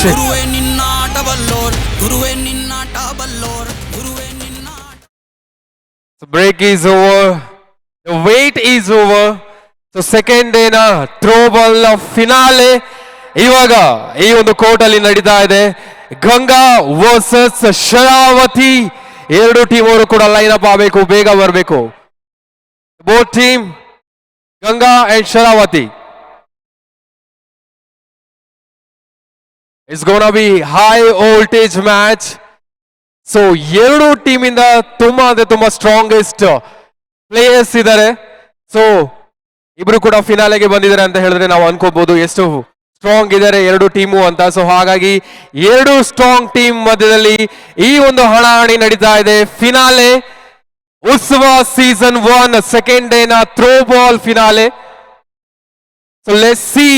Match. Break is over. The wait is over. So second day na throw ball finale ಇವಾಗ ಈ ಒಂದು court ಅಲ್ಲಿ ನಡೀತಾ ಇದೆ. ಗಂಗಾ ವರ್ಸಸ್ ಶರಾವತಿ. ಎರಡು ಟೀಮ್ ಅವರು ಕೂಡ ಲೈನ್ ಅಪ್ ಆಗಬೇಕು, ಬೇಗ ಬರಬೇಕು. Both team Ganga and Sharavati. It's gonna be high voltage match. So ಎರಡು ಟೀಮ್ ಇಂದ ತುಂಬಾ ಅಂದ್ರೆ ತುಂಬಾ ಸ್ಟ್ರಾಂಗೆಸ್ಟ್ ಪ್ಲೇಯರ್ಸ್ ಇದ್ದಾರೆ. ಸೊ ಇಬ್ರು ಕೂಡ ಫಿನಾಲೆಗೆ ಬಂದಿದ್ದಾರೆ ಅಂತ ಹೇಳಿದ್ರೆ ನಾವು ಅನ್ಕೋಬಹುದು ಎಷ್ಟು ಸ್ಟ್ರಾಂಗ್ ಇದ್ದಾರೆ ಎರಡು ಟೀಮು ಅಂತ. ಸೊ ಹಾಗಾಗಿ ಎರಡು ಸ್ಟ್ರಾಂಗ್ ಟೀಮ್ ಮಧ್ಯದಲ್ಲಿ ಈ ಒಂದು ಹಣಾಹಣಿ ನಡೀತಾ ಇದೆ. ಫಿನಾಲೆ ಉತ್ಸವ ಸೀಸನ್ 1 ಸೆಕೆಂಡ್ ಡೇ ನ throw ball finale. So let's see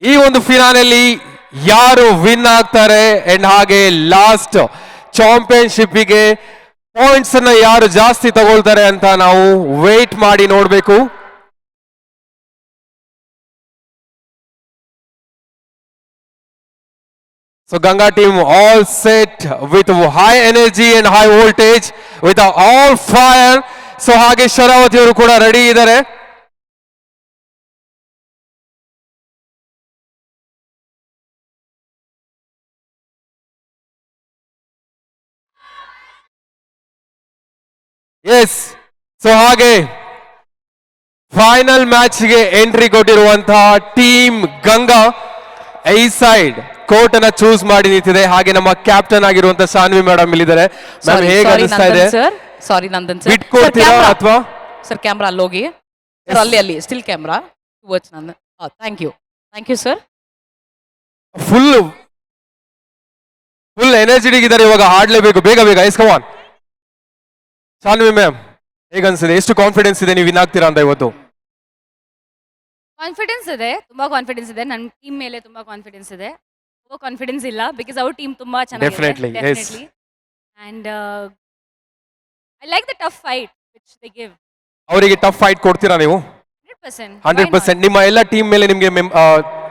ಈ ಒಂದು ಫಿನಾಲೆಯಲ್ಲಿ ಯಾರು ವಿನ್ ಆಗ್ತಾರೆ ಅಂಡ್ ಹಾಗೆ ಲಾಸ್ಟ್ ಚಾಂಪಿಯನ್ಶಿಪ್ಗೆ ಪಾಯಿಂಟ್ಸ್ ಅನ್ನ ಯಾರು ಜಾಸ್ತಿ ತಗೊಳ್ತಾರೆ ಅಂತ ನಾವು ವೇಟ್ ಮಾಡಿ ನೋಡಬೇಕು. So Ganga team all set with high energy and high voltage with all fire. So ಹಾಗೆ ಶರಾವತಿ ಅವರು ಕೂಡ ರೆಡಿ ಇದ್ದಾರೆ. ಎಸ್, ಸೊ ಹಾಗೆ ಫೈನಲ್ ಮ್ಯಾಚ್ಗೆ ಎಂಟ್ರಿ ಕೊಟ್ಟಿರುವಂತಹ ಟೀಮ್ ಗಂಗಾ ಈ ಸೈಡ್ ಕೋರ್ಟ್ ಅನ್ನ ಚೂಸ್ ಮಾಡಿ ನಿಂತಿದೆ. ಹಾಗೆ ನಮ್ಮ ಕ್ಯಾಪ್ಟನ್ ಆಗಿರುವಂತಹ ಸಾನ್ವಿ ಮೇಡಮ್ ಇಲ್ಲಿದ್ದಾರೆ. ಮ್ಯಾಮ್ ಹೇಗೆ ಅನಿಸ್ತಾ ಇದೆ? ಸಾರಿ ನಂದನ್ ಸರ್, ಬಿಟ್ ಕೊಡ್ತೀರಾ ಅಥವಾ ಸರ್ ಕ್ಯಾಮ್ರಾ ಅಲ್ಲಿ ಹೋಗಿ ಅಲ್ಲಿ still camera towards Nandan. Thank you sir. Full energetic ಇದ್ದಾರೆ, ಇವಾಗ ಆಡ್ಲೇಬೇಕು, ಬೇಗ ಬೇಗ. Yes come on Sanvi ma'am, ಹೇಗನ್ಸಿದೆ? ಎಷ್ಟು ಕಾನ್ಫಿಡೆನ್ಸ್ ಇದೆ ನೀವು ವಿನ್ ಆಗ್ತೀರಾ ಅಂತ ಇವತ್ತು? ಕಾನ್ಫಿಡೆನ್ಸ್ ಇದೆ, ತುಂಬಾ ಕಾನ್ಫಿಡೆನ್ಸ್ ಇದೆ. ನನ್ನ ಟೀಮ್ ಮೇಲೆ ತುಂಬಾ ಕಾನ್ಫಿಡೆನ್ಸ್ ಇದೆ. ತುಂಬಾ ಕಾನ್ಫಿಡೆನ್ಸ್ ಇಲ್ಲ ಬಿಕಾಸ್ ಅವ್ರ ಟೀಮ್ ತುಂಬಾ ಚೆನ್ನಾಗಿದೆ. Definitely. And I like the tough fight which they give. ಅವರಿಗೆ ಟಫ್ ಫೈಟ್ ಕೊಡ್ತೀರಾ ನೀವು? 100%. ನಿಮ್ಮ ಎಲ್ಲ ಟೀಮ್ ಮೇಲೆ ನಿಮಗೆ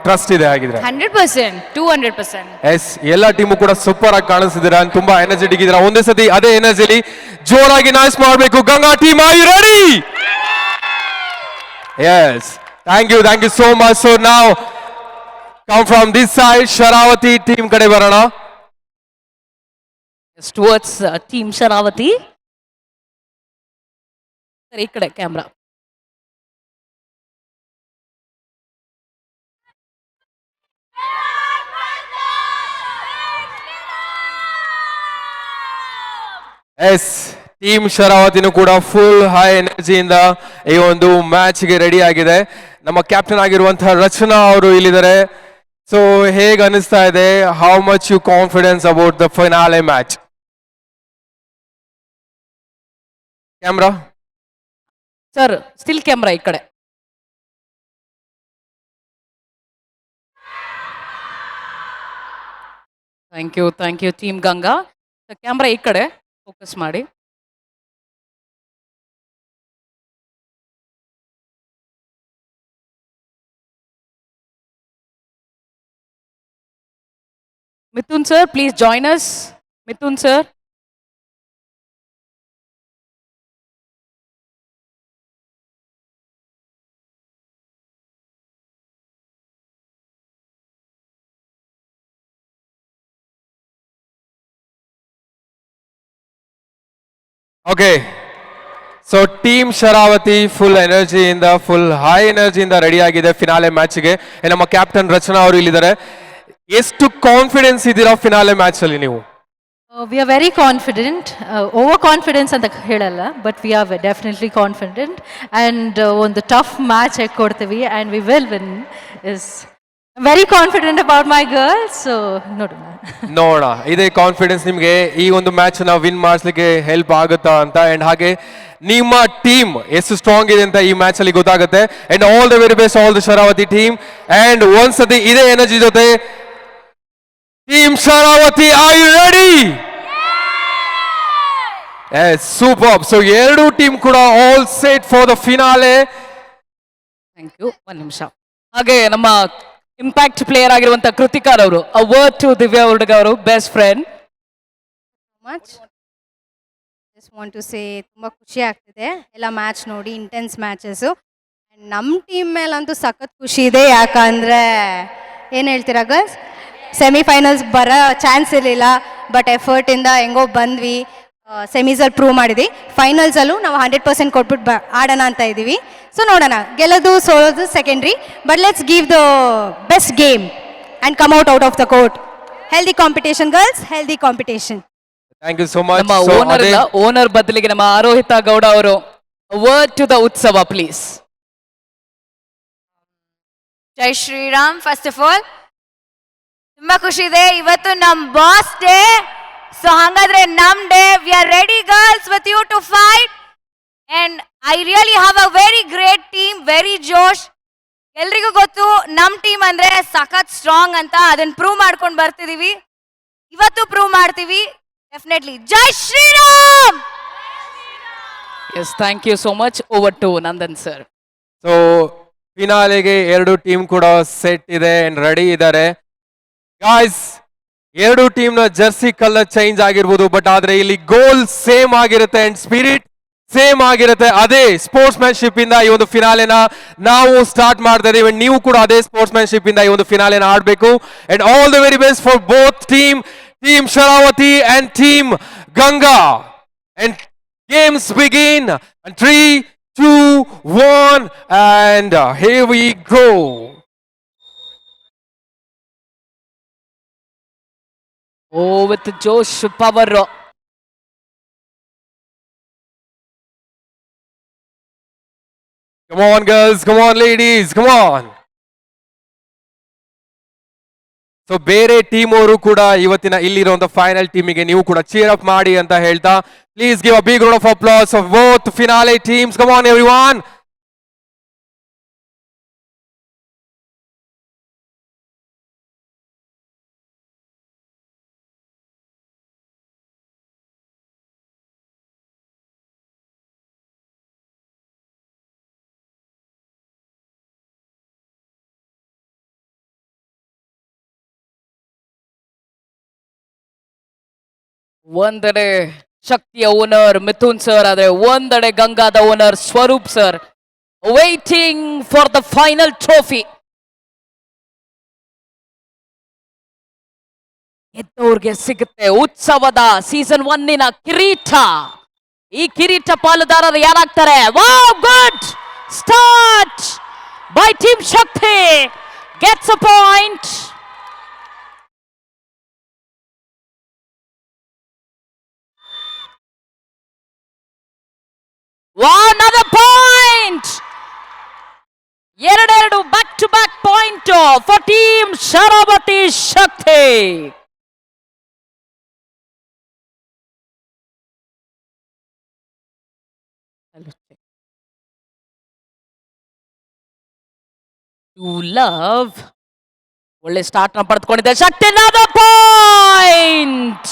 ಟ್ರಸ್ಟ್ ಇದೆ ಆಗಿದ್ರೆ? 100%, 200%. ಎಸ್, ಎಲ್ಲ ಟೀಮು ಕೂಡ ಸೂಪರ್ ಆಗಿ ಕಾಣಿಸ್ತಿದ್ದೀರಾ, ತುಂಬಾ ಎನರ್ಜೆಟಿಕ್ ಇದ್ದೀರಾ. ಒಂದೇ ಸತಿ ಅದೇ ಎನರ್ಜಿಲಿ ಜೋರಾಗಿ ನಾಯ್ಸ್ ಮಾಡಬೇಕು. Ganga team are you ready? Yes, thank you so much. So ನಾವು come from this side, Sharavathi team ಕಡೆ ಬರೋಣ. Towards team Sharavathi. ಈ ಕಡೆ ಕ್ಯಾಮ್ರಾ. ಎಸ್, ಟೀಮ್ ಶರಾವತಿನೂ ಕೂಡ ಫುಲ್ ಹೈ ಎನರ್ಜಿಯಿಂದ ಈ ಒಂದು ಮ್ಯಾಚ್ಗೆ ರೆಡಿ ಆಗಿದೆ. ನಮ್ಮ ಕ್ಯಾಪ್ಟನ್ ಆಗಿರುವಂತಹ ರಚನಾ ಅವರು ಇಲ್ಲಿದ್ದಾರೆ. ಸೊ ಹೇಗೆ ಅನಿಸ್ತಾ ಇದೆ? How much you confidence about the finale match? Camera sir, still camera ಈ ಕಡೆ. Thank you team Ganga. Camera ಈ ಕಡೆ ಫೋಕಸ್ ಮಾಡಿ. Mithun sir, please join us. Mithun sir. Okay, so team Sharavathi full ಎನರ್ಜಿಯಿಂದ, ಫುಲ್ ಹೈ ಎನರ್ಜಿಯಿಂದ ರೆಡಿ ಆಗಿದೆ ಫಿನಾಲೆ ಮ್ಯಾಚ್ಗೆ. ನಮ್ಮ ಕ್ಯಾಪ್ಟನ್ ರಚನಾ ಅವರು ಇಲ್ಲಿದ್ದಾರೆ. ಎಷ್ಟು ಕಾನ್ಫಿಡೆನ್ಸ್ ಇದ್ದೀರಾ ಫಿನಾಲೆ ಮ್ಯಾಚ್ ಅಲ್ಲಿ ನೀವು? We are very confident. Over confidence ಅಂತ ಹೇಳಲ್ಲ, but we are definitely confident. And ಒಂದು ಟಫ್ ಮ್ಯಾಚ್ ಕೊಡ್ತೀವಿ and we will win. Is very confident about my girls. So ನೋಡೋಣ ಇದೇ ಕಾನ್ಫಿಡೆನ್ಸ್ ನಿಮಗೆ ಈ ಒಂದು ಮ್ಯಾಚ್ ನ ವಿನ್ ಮಾಡಿಸ್ಲಿಕ್ಕೆ ಹೆಲ್ಪ್ ಆಗುತ್ತಾ ಅಂತ. ಅಂಡ್ ಹಾಗೆ ನಿಮ್ಮ ಟೀಮ್ ಎಷ್ಟು ಸ್ಟ್ರಾಂಗ್ ಇದೆ ಅಂತ ಈ ಮ್ಯಾಚ್ ಅಲ್ಲಿ ಗೊತ್ತಾಗುತ್ತೆ. And all the very best all the Sharavati team. And ಒಂದ್ಸತಿ ಇದೇ ಎನರ್ಜಿ ಜೊತೆ team Sharavati, are you ready? Super. So ಎರಡು ಟೀಮ್ ಕೂಡ all set for the finale. Thank you. ಒಂದು ನಿಮಿಷ. ಹಾಗೆ ನಮ್ಮ ಇಂಪ್ಯಾಕ್ಟ್ ಪ್ಲೇಯರ್ ಆಗಿರುವಂತ ಕೃತಿಕಾರ್ ಅವರು. ಅ ವರ್ಡ್ ಟು ದಿವ್ಯಾ ಹುಡುಗ ಅವರು, best friend. Much just want to say ತುಂಬ ಖುಷಿ ಆಗ್ತಿದೆ ಎಲ್ಲ ಮ್ಯಾಚ್ ನೋಡಿ, ಇಂಟೆನ್ಸ್ ಮ್ಯಾಚಸ್ಸು. ನಮ್ಮ ಟೀಮ್ ಮೇಲಂತೂ ಸಖತ್ ಖುಷಿ ಇದೆ. ಯಾಕಂದರೆ ಏನು ಹೇಳ್ತೀರಾ ಗರ್ಲ್ಸ್, ಸೆಮಿಫೈನಲ್ಸ್ ಬರೋ ಚಾನ್ಸ್ ಇರಲಿಲ್ಲ, ಬಟ್ ಎಫರ್ಟಿಂದ ಹೆಂಗೋ ಬಂದ್ವಿ, ಸೆಮೀಸಲ್ಲಿ ಪ್ರೂವ್ ಮಾಡಿದ್ವಿ. ಫೈನಲ್ಸಲ್ಲೂ ನಾವು 100% ಕೊಟ್ಬಿಟ್ಟು ಆಡೋಣ ಅಂತ ಇದ್ದೀವಿ. ಸೊ ನೋಡೋಣ, ಗೆಲ್ಲೋದು ಸೋಲೋದು secondary, but let's give the best game and come out of the court. Healthy competition girls, healthy competition. Thank you so much. ನಮ್ಮ ಓನರ್ ಇಲ್ಲ, ಓನರ್ ಬದಲಿಗೆ ನಮ್ಮ ಆರೋಹಿತಾ ಗೌಡ ಅವರು. Word to the Utsava please. ಜೈ ಶ್ರೀರಾಮ್. ಫಸ್ಟ್ ಆಫ್ ಆಲ್ ತುಂಬಾ ಖುಷಿ ಇದೆ, ಇವತ್ತು ನಮ್ ಬಾಸ್ ಡೇ. ಸೊ ಹಾಗಾದ್ರೆ ನಮ್ day, we are ready girls with you to fight. And I really have a very great team, very ಜೋಶ್. ಎಲ್ರಿಗೂ ಗೊತ್ತು ನಮ್ ಟೀಮ್ ಅಂದ್ರೆ ಸಖತ್ ಸ್ಟ್ರಾಂಗ್ ಅಂತ, ಅದನ್ನ ಪ್ರೂವ್ ಮಾಡ್ಕೊಂಡು ಬರ್ತಿದೀವಿ, ಇವತ್ತು ಪ್ರೂವ್ ಮಾಡ್ತೀವಿ ಡೆಫಿನೆಟ್ಲಿ. ಜೈ Shriram. Yes, thank you so much. Over to Nandan sir. So ಫಿನಾಲೆಗೆ ಎರಡು ಟೀಮ್ ಕೂಡ ಸೆಟ್ ಇದೆ ಅಂಡ್ ರೆಡಿ ಇದ್ದಾರೆ. ಗಾಯ್ಸ್, ಎರಡು ಟೀಮ್ ನ ಜರ್ಸಿ ಕಲರ್ ಚೇಂಜ್ ಆಗಿರ್ಬೋದು, ಬಟ್ ಆದ್ರೆ ಇಲ್ಲಿ ಗೋಲ್ ಸೇಮ್ ಆಗಿರುತ್ತೆ ಅಂಡ್ ಸ್ಪಿರಿಟ್ ಸೇಮ್ ಆಗಿರುತ್ತೆ. ಅದೇ ಸ್ಪೋರ್ಟ್ಸ್ ಮ್ಯಾನ್ಶಿಪ್ ಇಂದ ಈ ಒಂದು ಫಿನಾಲೆನ ನಾವು ಸ್ಟಾರ್ಟ್ ಮಾಡ್ತಾ ಇದೀವಿ. ನೀವು ಕೂಡ ಅದೇ ಸ್ಪೋರ್ಟ್ಸ್ ಮ್ಯಾನ್ಶಿಪ್ ಇಂದ ಈ ಒಂದು ಫಿನಾಲೆನ ಆಡ್ಬೇಕು. And all the very best for both team Sharavati and team Ganga. And games begin. And 3, 2, 1, and here we go. Oh, with Josh power. Come on, girls. Come on, ladies. Come on. So ಬೇರೆ team ಅವರು ಕೂಡ ಇವತ್ತಿನ ಇಲ್ಲಿರುವಂತ final ಟೀಮಿಗೆ ನೀವು ಕೂಡ ಚೀರ್ up ಮಾಡಿ ಅಂತ ಹೇಳ್ತಾ, please give a big round of applause of both finale teams. Come on everyone. ಒಂದೆಡೆ ಶಕ್ತಿಯ ಓನರ್ ಮಿಥುನ್ ಸರ್, ಆದ್ರೆ ಒಂದೆಡೆ ಗಂಗಾದ owner Swaroop sir, waiting for the final trophy. ಗೆದ್ದವ್ರಿಗೆ ಸಿಗುತ್ತೆ ಉತ್ಸವದ ಸೀಸನ್ 1 ಕಿರೀಟ. ಈ ಕಿರೀಟ ಪಾಲುದಾರರು ಯಾರಾಗ್ತಾರೆ? Wow, good start by team Shakti, gets a point. Another point. ಎರಡೆರಡು back to back point for team Sharavathi Shakti. Two love ಒಳ್ಳೆ ಸ್ಟಾರ್ಟ್ ನ ಪಡೆದುಕೊಂಡಿದೆ ಶಕ್ತಿ. another point.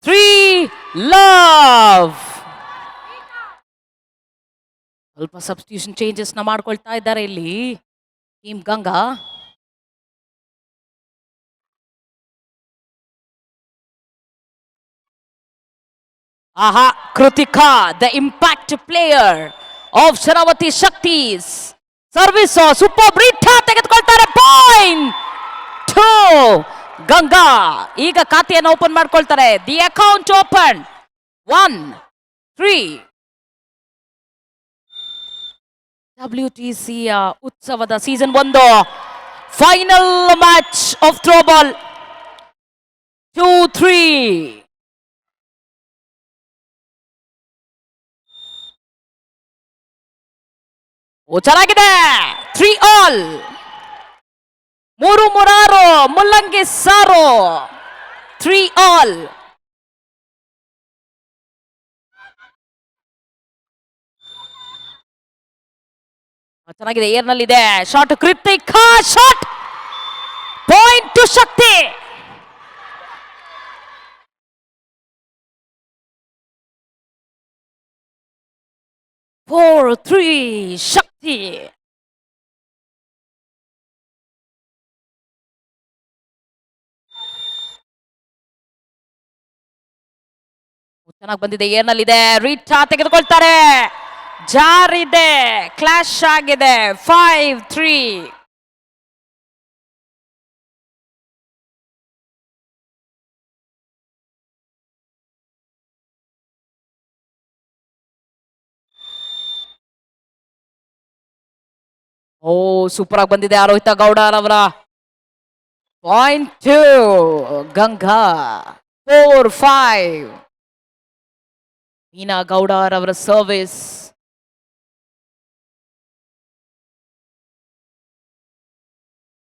3 love. ಸ್ವಲ್ಪ ಸಬ್ಸ್ಟಿಟ್ಯೂಷನ್ ಚೇಂಜಸ್ ನ ಮಾಡ್ಕೊಳ್ತಾ ಇದ್ದಾರೆ ಇಲ್ಲಿ ಟೀಮ್ ಗಂಗಾ. ಆಹಾ, Krithika the impact player of Sharavathi Shaktis service super ಬ್ರೀಠಾ ತೆಗೆದುಕೊಳ್ತಾರೆ. ಪಾಯಿಂಟ್ 2 ಗಂಗಾ. ಈಗ ಖಾತೆಯನ್ನು ಓಪನ್ ಮಾಡ್ಕೊಳ್ತಾರೆ. The account open 1-3. WTC ಉತ್ಸವದ season 1 final match of throwball 2-3. ಚೆನ್ನಾಗಿದೆ. 3-all. 3-6 ಮುಲ್ಲಂಗಿ ಸಾರು. 3-all. ಚೆನ್ನಾಗಿದೆ, ಏರ್ನಲ್ಲಿದೆ shot. Krithika shot, point to Shakti. 4-3 Shakti. ಚೆನ್ನಾಗಿ ಬಂದಿದೆ, ಏರ್ನಲ್ಲಿದೆ, ರೀಟಾ ತೆಗೆದುಕೊಳ್ತಾರೆ, ಜಾರಿದೆ, ಕ್ಲಾಶ್ ಆಗಿದೆ, 5-3. ಓ ಸೂಪರ್ ಆಗಿ ಬಂದಿದೆ ರೋಹಿತ ಗೌಡರವರ ಪಾಯಿಂಟ್. ಗಂಗಾ 4-5. ಮೀನಾ ಗೌಡರವರ ಸರ್ವಿಸ್.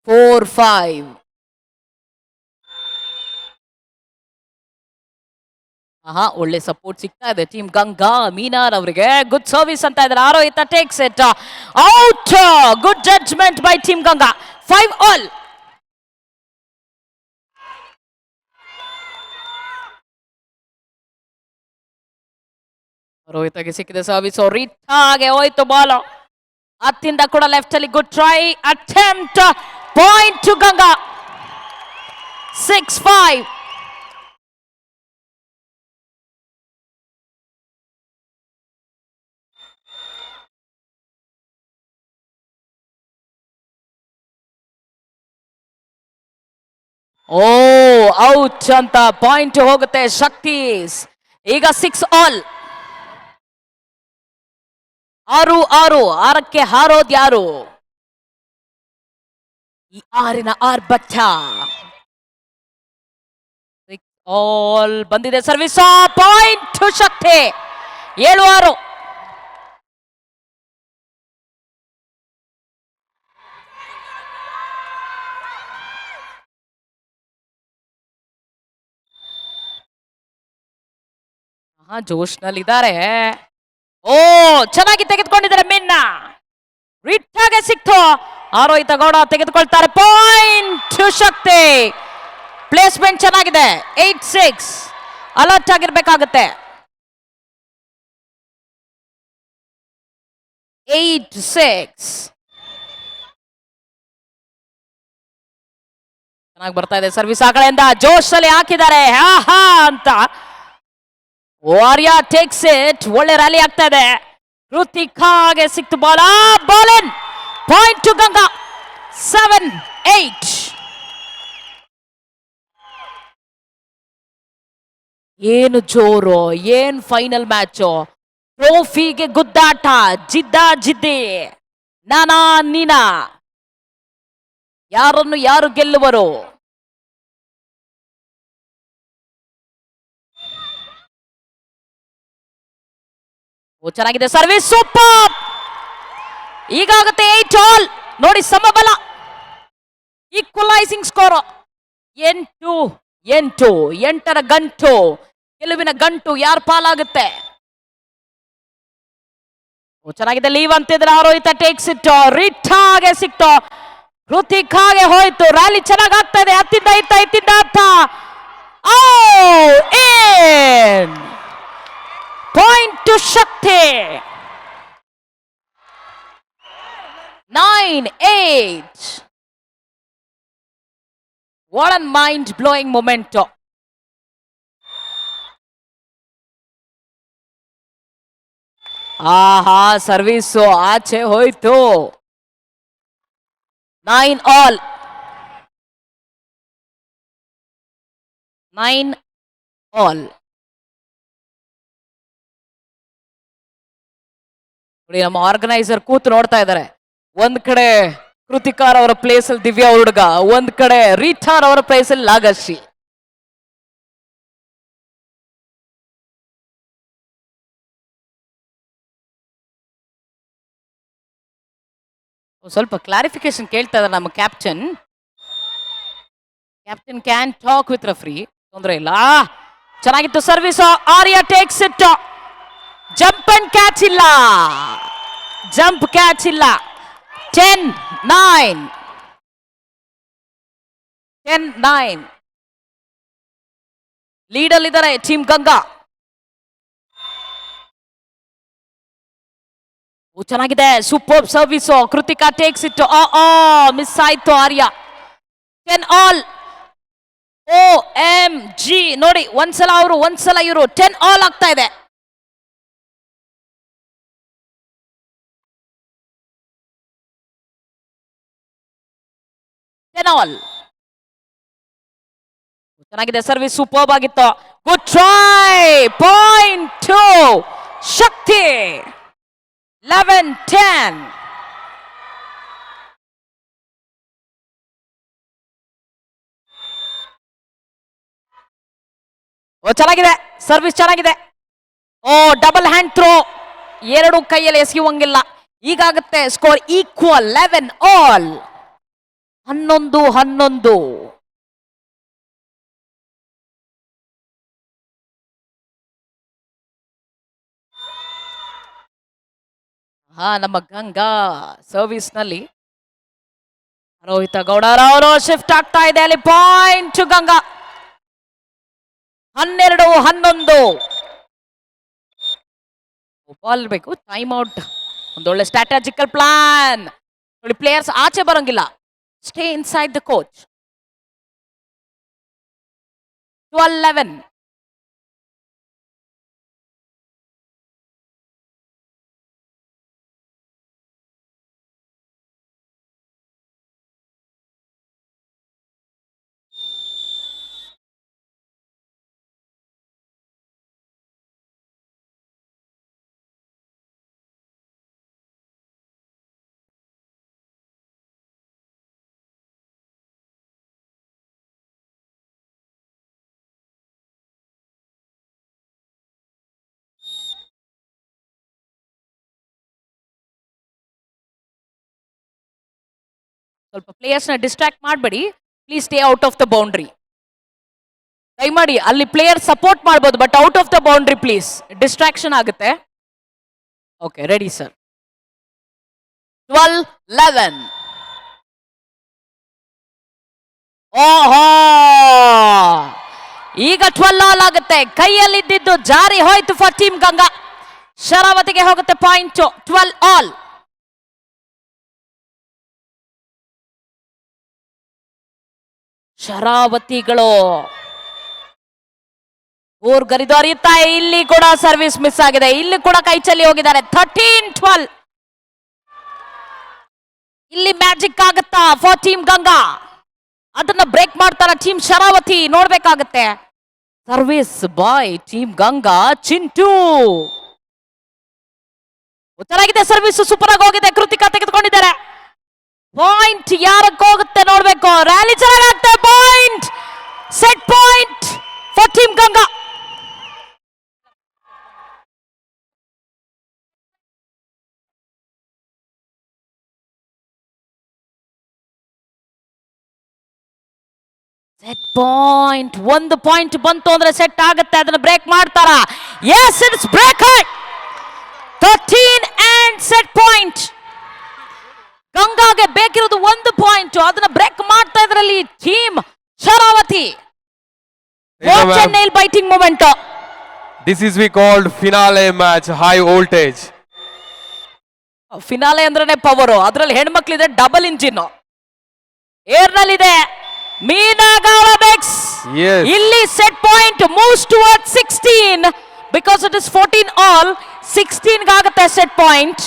4-5. ಒಳ್ಳೆ ಸಪೋರ್ಟ್ ಸಿಗ್ತಾ ಇದೆ ಟೀಮ್ ಗಂಗಾ ಮೀನಾರ್ ಅವರಿಗೆ. ಗುಡ್ ಸರ್ವಿಸ್ ಅಂತ ಇದ್ದಾರೆ. Rohita takes it out. Good judgement by team Ganga. 5-all. ರೋಹಿತಗೆ ಸಿಕ್ಕಿದೆ ಸರ್ವಿಸ್, ರಿಟಾಗೆ ಹೋಯ್ತು ಬಾಲ್, ಹತ್ತಿಂದ ಕೂಡ ಲೆಫ್ಟ್ ಅಲ್ಲಿ good try attempt. Point to Ganga. 6-5. ಓ ಔಟ್ ಅಂತ ಪಾಯಿಂಟ್ ಹೋಗುತ್ತೆ ಶಕ್ತೀಸ್. ಈಗ 6-all. 6-6 ಹಾರೋದ್ ಯಾರು? ಈ 6ನ ಆರ್ಭಟ. 6-all ಬಂದಿದೆ ಸರ್ವಿಸ್, ಪಾಯಿಂಟ್ ಶಕ್ತಿ. 7-6. ಜೋಶ್ನಲ್ಲಿದ್ದಾರೆ. ಓ ಚೆನ್ನಾಗಿ ತೆಗೆದುಕೊಂಡಿದ್ದಾರೆ ಮಿನ್ನ. ರಿಟ್ಟಾಗೆ ಸಿಕ್ತು. ರೋಹಿತ ಗೌಡ ತೆಗೆದುಕೊಳ್ತಾರೆ. ಪಾಯಿಂಟ್ ಶಕ್ತಿ. ಪ್ಲೇಸ್ಮೆಂಟ್ ಚೆನ್ನಾಗಿದೆ. 8-6. ಅಲರ್ಟ್ ಆಗಿರ್ಬೇಕಾಗುತ್ತೆ. 8-6. ಚೆನ್ನಾಗಿ ಬರ್ತಾ ಇದೆ ಸರ್ವಿಸ್ ಆ ಕಡೆಯಿಂದ. ಜೋಶ್ ಅಲ್ಲಿ ಹಾಕಿದ್ದಾರೆ ಹಾ ಅಂತ. ವಾರಿಯಾ ಟೇಕ್ಸ್ ಇಟ್. ಒಳ್ಳೆ ರ್ಯಾಲಿ ಆಗ್ತಾ ಇದೆ. ಕೃತಿಕಾಗೆ ಸಿಕ್ತು ball. Balan point to Ganga. 7-8. ಏನು ಜೋರು, ಏನ್ ಫೈನಲ್ ಮ್ಯಾಚು. ಟ್ರೋಫಿಗೆ ಗುದ್ದಾಟ, ಜಿದ್ದಿ, ನಾನಾ ನೀನಾ, ಯಾರನ್ನು ಯಾರು ಗೆಲ್ಲುವರು? ಚೆನ್ನಾಗಿದೆ ಸರ್ವಿಸ್, ಸೂಪರ್. ಈಗಾಗುತ್ತೆ 8-all. ನೋಡಿ ಸಮಬಲ, ಈಕ್ವಲೈಸಿಂಗ್ ಸ್ಕೋರ್. 8-8. 8ರ ಗಂಟು, ಗೆಲುವಿನ ಗಂಟು ಯಾರ ಪಾಲಾಗುತ್ತೆ? ಚೆನ್ನಾಗಿದೆ. ಲೀವ್ ಅಂತಿದ್ರೆ ರೋಹಿತ ಟೇಕ್ಸ್ ಇಟ್. ರಿಟ್ಟಾಗೆ ಸಿಕ್ತು. ಕೃತಿಕಾಗೆ ಹೋಯ್ತು. ರ್ಯಾಲಿ ಚೆನ್ನಾಗಿ ಆಗ್ತಾ ಇದೆ. ಹತ್ತಿಂದ ಇತ್ತಿಂದ ಅತ್ತ. ಏನ್ point to Shakti. 9-8. What an mind blowing moment. Service ಆಚೆ ಹೋಯ್ತು. 9-all. 9-all. ನೋಡಿ ನಮ್ಮ ಆರ್ಗನೈಸರ್ ಕೂತು ನೋಡ್ತಾ ಇದ್ದಾರೆ. ಒಂದ್ ಕಡೆ ಕೃತಿಕಾರ್ ಅವರ ಪ್ಲೇಸ್ ಅಲ್ಲಿ ದಿವ್ಯಾ ಹುಡುಗ, ಒಂದ್ ಕಡೆ ರೀಟಾರ್ ಅವರ ಪ್ಲೇಸ್ ಅಲ್ಲಿ ನಾಗಶ್ರೀ. ಸ್ವಲ್ಪ ಕ್ಲಾರಿಫಿಕೇಶನ್ ಕೇಳ್ತಾ ಇದ್ದಾರೆ ನಮ್ಮ captain. Captain can talk with referee. ತೊಂದರೆ ಇಲ್ಲ. ಚೆನ್ನಾಗಿತ್ತು service. Arya takes it. Jump and catch ಇಲ್ಲ. ಜಂಪ್ ಕ್ಯಾಚ್ ಇಲ್ಲ. 10-9. 10-9. ಲೀಡಲ್ಲಿದ್ದಾರೆ ಟೀಮ್ ಗಂಗಾ. ಚೆನ್ನಾಗಿದೆ. Super service. Kritika takes it. Miss ಆಯ್ತು ಆರ್ಯ. 10-all. OMG ನೋಡಿ, ಒಂದ್ಸಲ ಅವರು ಒಂದ್ಸಲ ಇವರು 10 ಆಲ್ ಆಗ್ತಾ ಇದೆ. ಆಲ್ ಚೆನ್ನಾಗಿದೆ, ಸರ್ವಿಸ್ ಸೂಪರ್ಬ್ ಆಗಿತ್ತು. Good try. ಪಾಯಿಂಟ್ 2 ಶಕ್ತಿ. 11-10. ಓ ಚೆನ್ನಾಗಿದೆ, ಸರ್ವಿಸ್ ಚೆನ್ನಾಗಿದೆ. ಓ ಡಬಲ್ ಹ್ಯಾಂಡ್ ಥ್ರೋ, ಎರಡು ಕೈಯಲ್ಲಿ ಎಸೆಯುವಂಗಿಲ್ಲ. ಈಗಾಗುತ್ತೆ ಸ್ಕೋರ್ ಈಕ್ವಲ್ 11 ಆಲ್. 11-11. ನಮ್ಮ ಗಂಗಾ ಸರ್ವಿಸ್ ನಲ್ಲಿ ರೋಹಿತ ಗೌಡರವರು ಶಿಫ್ಟ್ ಆಗ್ತಾ ಇದೆ. ಅಲ್ಲಿ ಪಾಯಿಂಟ್ ಗಂಗಾ. 12-11. ಬಾಲ್ ಬೇಕು, ಟೈಮ್ ಔಟ್. ಒಂದೊಳ್ಳೆ ಸ್ಟ್ರಾಟಜಿಕಲ್ ಪ್ಲಾನ್ ನೋಡಿ. ಪ್ಲೇಯರ್ಸ್ ಆಚೆ ಬರಂಗಿಲ್ಲ, ಸ್ಟೇ ಇನ್ಸೈಡ್ ದ ಕೋಚ್. 12-11. ಸ್ವಲ್ಪ ಪ್ಲೇಯರ್ಸ್ ನ ಡಿಸ್ಟ್ರಾಕ್ಟ್ ಮಾಡಬೇಡಿ please. Stay out of the boundary ದಯಮಾಡಿ. ಅಲ್ಲಿ ಪ್ಲೇಯರ್ ಸಪೋರ್ಟ್ ಮಾಡ್ಬೋದು but out of the boundary please, distraction ಆಗುತ್ತೆ. Okay ready sir. 12-11. ಓಹೋ, ಈಗ 12 ಆಲ್ ಆಗುತ್ತೆ. ಕೈಯಲ್ಲಿದ್ದು ಜಾರಿ ಹೋಯ್ತು ಫಾರ್ ಟೀಮ್ ಗಂಗಾ. ಶರಾವತಿಗೆ ಹೋಗುತ್ತೆ ಪಾಯಿಂಟ್. 12 ಆಲ್. ಶರಾವತಿಗಳು ಊರ್ಗರಿದು ಹರಿಯುತ್ತಾ. ಇಲ್ಲಿ ಕೂಡ ಸರ್ವಿಸ್ ಮಿಸ್ ಆಗಿದೆ, ಇಲ್ಲಿ ಕೂಡ ಕೈ ಚೆಲ್ಲಿ ಹೋಗಿದ್ದಾರೆ. 13-12. ಇಲ್ಲಿ ಮ್ಯಾಜಿಕ್ ಆಗುತ್ತಾ ಫಾರ್ ಟೀಮ್ ಗಂಗಾ? ಅದನ್ನ ಬ್ರೇಕ್ ಮಾಡ್ತಾರ ಟೀಮ್ ಶರಾವತಿ? ನೋಡ್ಬೇಕಾಗತ್ತೆ. ಸರ್ವಿಸ್ ಬಾಯ್ ಟೀಮ್ ಗಂಗಾ. ಚಿಂಟು ಚೆನ್ನಾಗಿದೆ, ಸರ್ವಿಸ್ ಸೂಪರ್ ಆಗಿ ಹೋಗಿದೆ. ಕೃತಿಕಾ ತೆಗೆದುಕೊಂಡಿದ್ದಾರೆ. ಪಾಯಿಂಟ್ ಯಾರಕ್ಕೆ ಹೋಗುತ್ತೆ ನೋಡ್ಬೇಕು. ರ್ಯಾಲಿ ಚೆನ್ನಾಗುತ್ತೆ. Point, set point for team Ganga. Set point. ಒಂದು ಪಾಯಿಂಟ್ ಬಂತು ಅಂದ್ರೆ ಸೆಟ್ ಆಗುತ್ತೆ. ಅದನ್ನ ಬ್ರೇಕ್ ಮಾಡ್ತಾರ? Yes, it's break. 13 and set point. ಗಂಗಾಗೆ ಬೇಕಿರೋದು ಒಂದು ಪಾಯಿಂಟ್, ಅದನ್ನ ಬ್ರೇಕ್ ಮಾಡ್ತಾ ಇದ್ರಲ್ಲಿ team Sharavathi. Nail biting moment. This is we called finale match, high voltage. Finale ಅಂದ್ರೇನೆ ಪವರ್. ಅದ್ರಲ್ಲಿ ಹೆಣ್ಮಕ್ಳಿದೆ ಡಬಲ್ ಇಂಜಿನ್. ಏರ್ ನಲ್ಲಿದೆ ಮೀನಾ ಗಾಳಬೆಕ್ಸ್. ಇಲ್ಲಿ set point moves toward 16 because it is 14 all. 16 ಆಗುತ್ತೆ set point.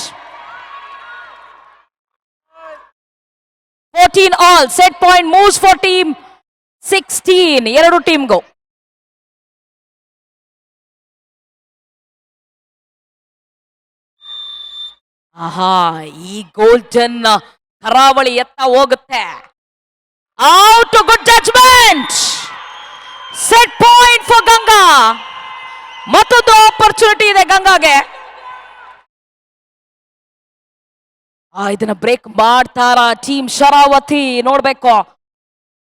14 all. Set point moves for team 16. ಎರಡು ಟೀಮ್ಗೂ. ಆಹಾ, ಈ ಗೋಲ್ಡನ್ ಕರಾವಳಿ ಎತ್ತ ಹೋಗುತ್ತೆ. Out. Good judgement. Set point for Ganga. ಮತ್ತೊಂದು ಆಪರ್ಚುನಿಟಿ ಇದೆ ಗಂಗಾಗೆ. ಇದನ್ನ ಬ್ರೇಕ್ ಮಾಡ್ತಾರ ಟೀಮ್ ಶರಾವತಿ? ನೋಡ್ಬೇಕು.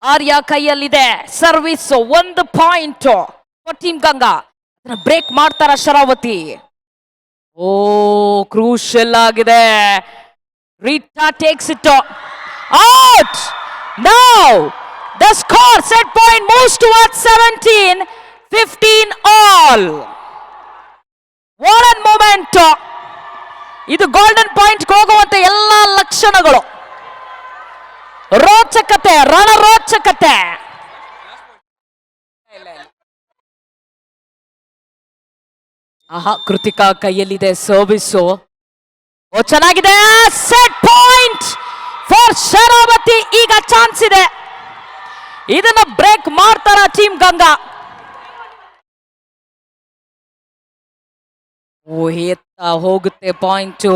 ಆರ್ಯ ಕೈಯಲ್ಲಿದೆ ಸರ್ವಿಸ್. ಒಂದು ಪಾಯಿಂಟ್ ಫಾರ್ ಟೀಮ್ ಗಂಗಾ. ಅದನ್ನ ಬ್ರೇಕ್ ಮಾಡ್ತಾರ ಶರಾವತಿ? ಓ, ಕ್ರೂಷಿಯಲ್ ಆಗಿದೆ. Rita takes it out. Now the score set point moves towards 17. 15 all. What a moment. ಇದು ಗೋಲ್ಡನ್ ಪಾಯಿಂಟ್ ಹೋಗುವಂತ ಎಲ್ಲ ಲಕ್ಷಣಗಳು. ರೋಚಕತೆ, ರಣರೋಚಕತೆ. ಆಹಾ, ಕೃತಿಕಾ ಕೈಯಲ್ಲಿದೆ ಸರ್ವಿಸು. ಓ ಚೆನ್ನಾಗಿದೆ, ಸೆಟ್ ಪಾಯಿಂಟ್ ಫಾರ್ ಶರಾವತಿ. ಈಗ ಚಾನ್ಸ್ ಇದೆ, ಇದನ್ನ ಬ್ರೇಕ್ ಮಾಡ್ತಾರ ಟೀಮ್ ಗಂಗಾ. ಓ ಎತ್ತ ಹೋಗುತ್ತೆ ಪಾಯಿಂಟು.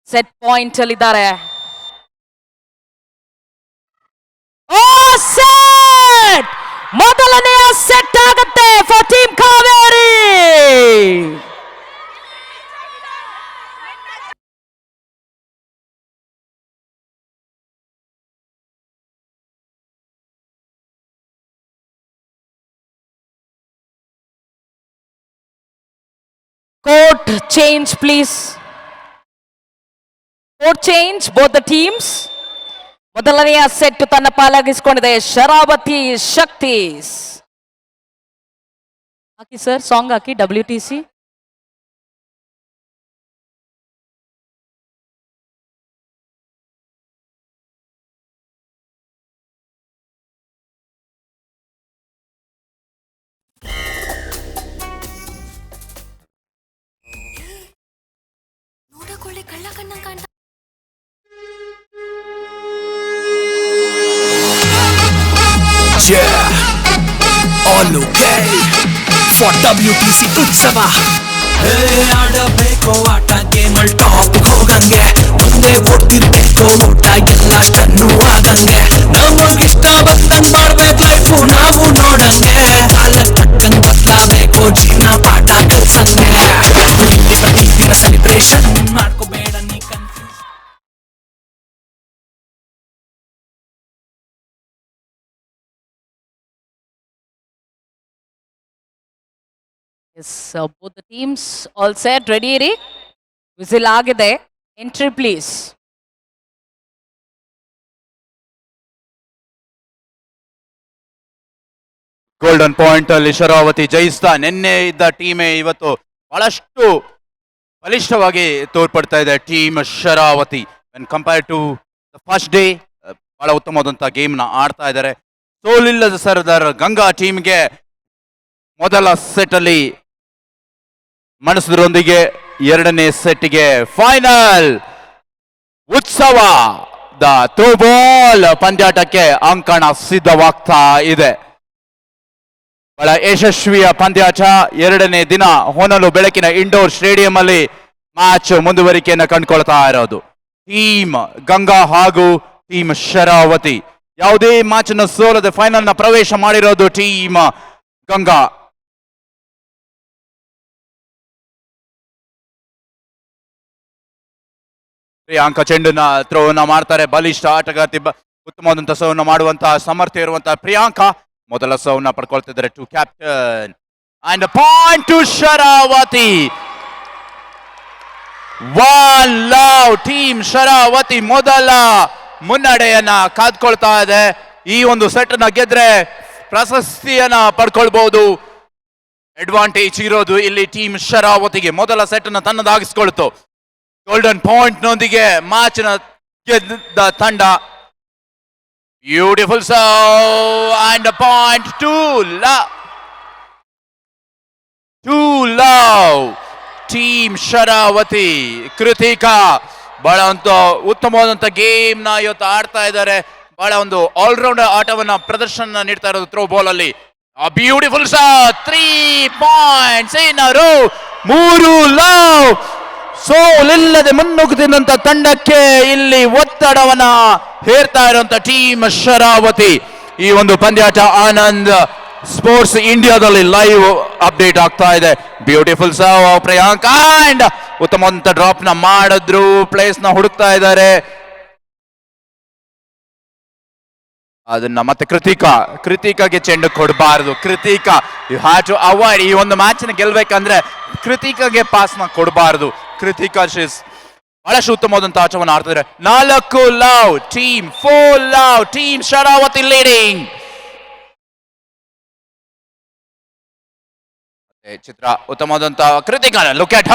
ಸೆಟ್ ಪಾಯಿಂಟ್ ಅಲ್ಲಿದ್ದಾರೆ. ಓ ಸೆಟ್, ಮೊದಲನೆಯ ಸೆಟ್ ಆಗುತ್ತೆ for team Kaveri. Court change please, court change both the teams. ಮೊದಲನೆಯ ಸೆಟ್ ತನ್ನ ಪಾಲಾಗಿಸಿಕೊಂಡಿದೆ ಶರಾವತಿ ಶಕ್ತೀಸ್. ಹಾಕಿ ಸರ್, ಸಾಂಗ್ ಹಾಕಿ WTC. ನೋಡಕೊಳ್ಳಿ ಕಳ್ಳ ಕಣ್ಣಂಗ್ ಕಾಣ್ತಾ. Yeah, all okay for WTC ಉತ್ಸವ. ಆಡಬೇಕು ಆಟ ಗೇಮಲ್ ಟಾಪ್ ಹೋಗಂಗೆ, ಮುಂದೆ ಓಡ್ತಿರ್ಬೇಕು ಊಟ ಎಲ್ಲ ಟನ್ನು ಆಗಂಗೆ. ನಮಗಿಷ್ಟ ಬಂದಂಗ್ ಮಾಡ್ಬೇಕು ಲೈಫು ನಾವು ನೋಡಂಗೆ, ಕಾಲ ತಕ್ಕಂಗ್ ಬದಲಾಬೇಕು ಜೀವನ ಪಾಠ ಕಲ್ಸಂಗೆ. ಇಲ್ಲಿ ಬರ್ತಿದ್ದೀರ ಸೆಲೆಬ್ರೇಷನ್ ಮಾಡ್ಕೋಬೇಡ ನೀ confuse. Yes, both the teams all set, ready ಇರಿ. ವಿಸಿಲ್ ಆಗಿದೆ, ಎಂಟ್ರಿ ಪ್ಲೀಸ್. ಗೋಲ್ಡನ್ ಪಾಯಿಂಟ್ ಅಲ್ಲಿ ಶರಾವತಿ ಜಯಿಸ್ತಾ ನಿನ್ನೆ ಇದ್ದ ಟೀಮೇ ಇವತ್ತು ಬಹಳಷ್ಟು ಬಲಿಷ್ಠವಾಗಿ ತೋರ್ಪಡ್ತಾ ಇದೆ team Sharavati. When compare to the first day ಬಹಳ ಉತ್ತಮವಾದಂಥ ಗೇಮ್ನ ಆಡ್ತಾ ಇದ್ದಾರೆ. ಸೋಲಿಲ್ಲದ ಸರ್ದಾರ್ ಗಂಗಾ ಟೀಮ್ಗೆ ಮೊದಲ ಸೆಟ್ ಅಲ್ಲಿ ಮನಸ್ಸರೊಂದಿಗೆ ಎರಡನೇ ಸೆಟ್ಗೆ ಫೈನಲ್ ಉತ್ಸವ ದ ಥ್ರೋ ಬಾಲ್ ಪಂದ್ಯಾಟಕ್ಕೆ ಅಂಕಣ ಸಿದ್ಧವಾಗ್ತಾ ಇದೆ. ಬಹಳ ಯಶಸ್ವಿಯ ಪಂದ್ಯಾಟ ಎರಡನೇ ದಿನ ಹೊನಲು ಬೆಳಕಿನ ಇಂಡೋರ್ ಸ್ಟೇಡಿಯಂ ಅಲ್ಲಿ ಮ್ಯಾಚ್ ಮುಂದುವರಿಕೆಯನ್ನು ಕಂಡುಕೊಳ್ತಾ ಇರೋದು. ಟೀಮ್ ಗಂಗಾ ಹಾಗೂ ಟೀಮ್ ಶರಾವತಿ ಯಾವುದೇ ಮ್ಯಾಚ್ ಅನ್ನು ಸೋಲದೆ ಫೈನಲ್ ನ ಪ್ರವೇಶ ಮಾಡಿರೋದು ಟೀಮ್ ಗಂಗಾ. ಪ್ರಿಯಾಂಕ ಚೆಂಡನ್ನ ಥ್ರೋನ ಮಾಡ್ತಾರೆ. ಬಲಿಷ್ಠ ಆಟಗಾರ್ತಿ, ಉತ್ತಮವಾದಂತಹ ಸೋವನ್ನ ಮಾಡುವಂತಹ ಸಾಮರ್ಥ್ಯ ಇರುವಂತಹ ಪ್ರಿಯಾಂಕ ಮೊದಲ ಸೋವನ್ನ ಪಡ್ಕೊಳ್ತಿದ್ದಾರೆ. To captain and point to Sharavathi. One love team Sharavathi ಮೊದಲ ಮುನ್ನಡೆಯನ್ನ ಕಾದ್ಕೊಳ್ತಾ ಇದೆ. ಈ ಒಂದು ಸೆಟ್ ನ ಗೆದ್ರೆ ಪ್ರಶಸ್ತಿಯನ್ನ ಪಡ್ಕೊಳ್ಬಹುದು. ಅಡ್ವಾಂಟೇಜ್ ಇರೋದು ಇಲ್ಲಿ ಟೀಮ್ ಶರಾವತಿಗೆ. ಮೊದಲ ಸೆಟ್ ನ ತನ್ನದಾಗಿಸ್ಕೊಳ್ತು. ಗೋಲ್ಡನ್ ಪಾಯಿಂಟ್ ನೊಂದಿಗೆ ಮ್ಯಾಚ್ ನ ಗೆದ್ದ ತಂಡ. Beautiful serve and point to love team Sharavati. Kritika ಬಹಳ ಒಂದು ಉತ್ತಮವಾದಂತ ಗೇಮ್ ನ ಇವತ್ತು ಆಡ್ತಾ ಇದ್ದಾರೆ. ಬಹಳ ಒಂದು ಆಲ್ರೌಂಡರ್ ಆಟವನ್ನ ಪ್ರದರ್ಶನ ನೀಡ್ತಾ ಇರೋದು ಥ್ರೋ ಬಾಲ್ ಅಲ್ಲಿ. Beautiful serve, 3 points in a row. 3 love. ಸೋಲಿಲ್ಲದೆ ಮುನ್ನುಗ್ಗುತ್ತಿದ್ದಂತ ತಂಡಕ್ಕೆ ಇಲ್ಲಿ ಒತ್ತಡವನ್ನ ಹೇರ್ತಾ ಇರುವಂತ ಟೀಮ್ ಶರಾವತಿ. ಈ ಒಂದು ಪಂದ್ಯಾಟ ಆನಂದ್ ಸ್ಪೋರ್ಟ್ಸ್ ಇಂಡಿಯಾದಲ್ಲಿ ಲೈವ್ ಅಪ್ಡೇಟ್ ಆಗ್ತಾ ಇದೆ. ಬ್ಯೂಟಿಫುಲ್ ಸರ್ವ್ ಪ್ರಿಯಾಂಕಾ ಅಂಡ್ ಉತ್ತಮವಾದಂತ ಡ್ರಾಪ್ ನ ಮಾಡಿದ್ರು. ಪ್ಲೇಸ್ ನ ಹುಡುಕ್ತಾ ಇದ್ದಾರೆ. ಅದನ್ನ ಮತ್ತೆ ಕೃತಿಕಾಗೆ ಚೆಂಡು ಕೊಡಬಾರದು. Kritika you have to avoid. ಈ ಒಂದು ಮ್ಯಾಚ್ ನ ಗೆಲ್ಬೇಕಂದ್ರೆ ಕೃತಿಕಾಗೆ ಪಾಸ್ ನ ಕೊಡಬಾರದು. ಕೃತಿಕಾ ಬಹಳಷ್ಟು ಉತ್ತಮವಾದಂತಹ ಆಟವನ್ನು ಆಡ್ತಿದ್ದಾರೆ. 4 love team, 4 love team Sharavathi leading. Chitra ಉತ್ತಮವಾದಂತಹ ಕೃತಿಕಾ. ಲುಕ್ ಎಟ್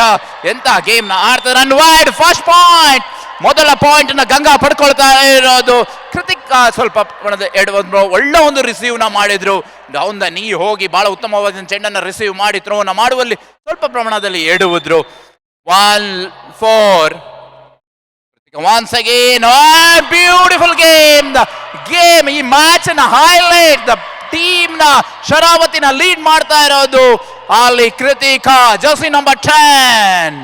ಹರ್ ಎಂತ ಗೇಮ್ ನ ಆಡ್ತಾರೆ. ಅಂಡ್ ವೈಡ್ ಫಸ್ಟ್ ಪಾಯಿಂಟ್ ಮೊದಲ ಪಾಯಿಂಟ್ ನ ಗಂಗಾ ಪಡ್ಕೊಳ್ತಾ ಇರೋದು. ಕೃತಿಕಾ ಸ್ವಲ್ಪ ಒಳ್ಳೆ ಒಂದು ರಿಸೀವ್ ನ ಮಾಡಿದ್ರು. ಡೌನ್ ದ ನೀ ಹೋಗಿ ಬಹಳ ಉತ್ತಮವಾದ ಚೆಂಡನ್ನ ರಿಸೀವ್ ಮಾಡಿ ಥ್ರೋನ ಮಾಡುವಲ್ಲಿ ಸ್ವಲ್ಪ ಪ್ರಮಾಣದಲ್ಲಿ ಎಡುವುದ್ರು. 1-4. Once again, beautiful game. The game, ಈ ಮ್ಯಾಚ್ ನ ಹೈಲೈಟ್, ದ ಟೀಮ್ ನ ಶರಾವತಿನ ಲೀಡ್ ಮಾಡ್ತಾ ಇರೋದು ಅಲ್ಲಿ ಕೃತಿಕಾ, ಜರ್ಸಿ ನಂಬರ್ 10.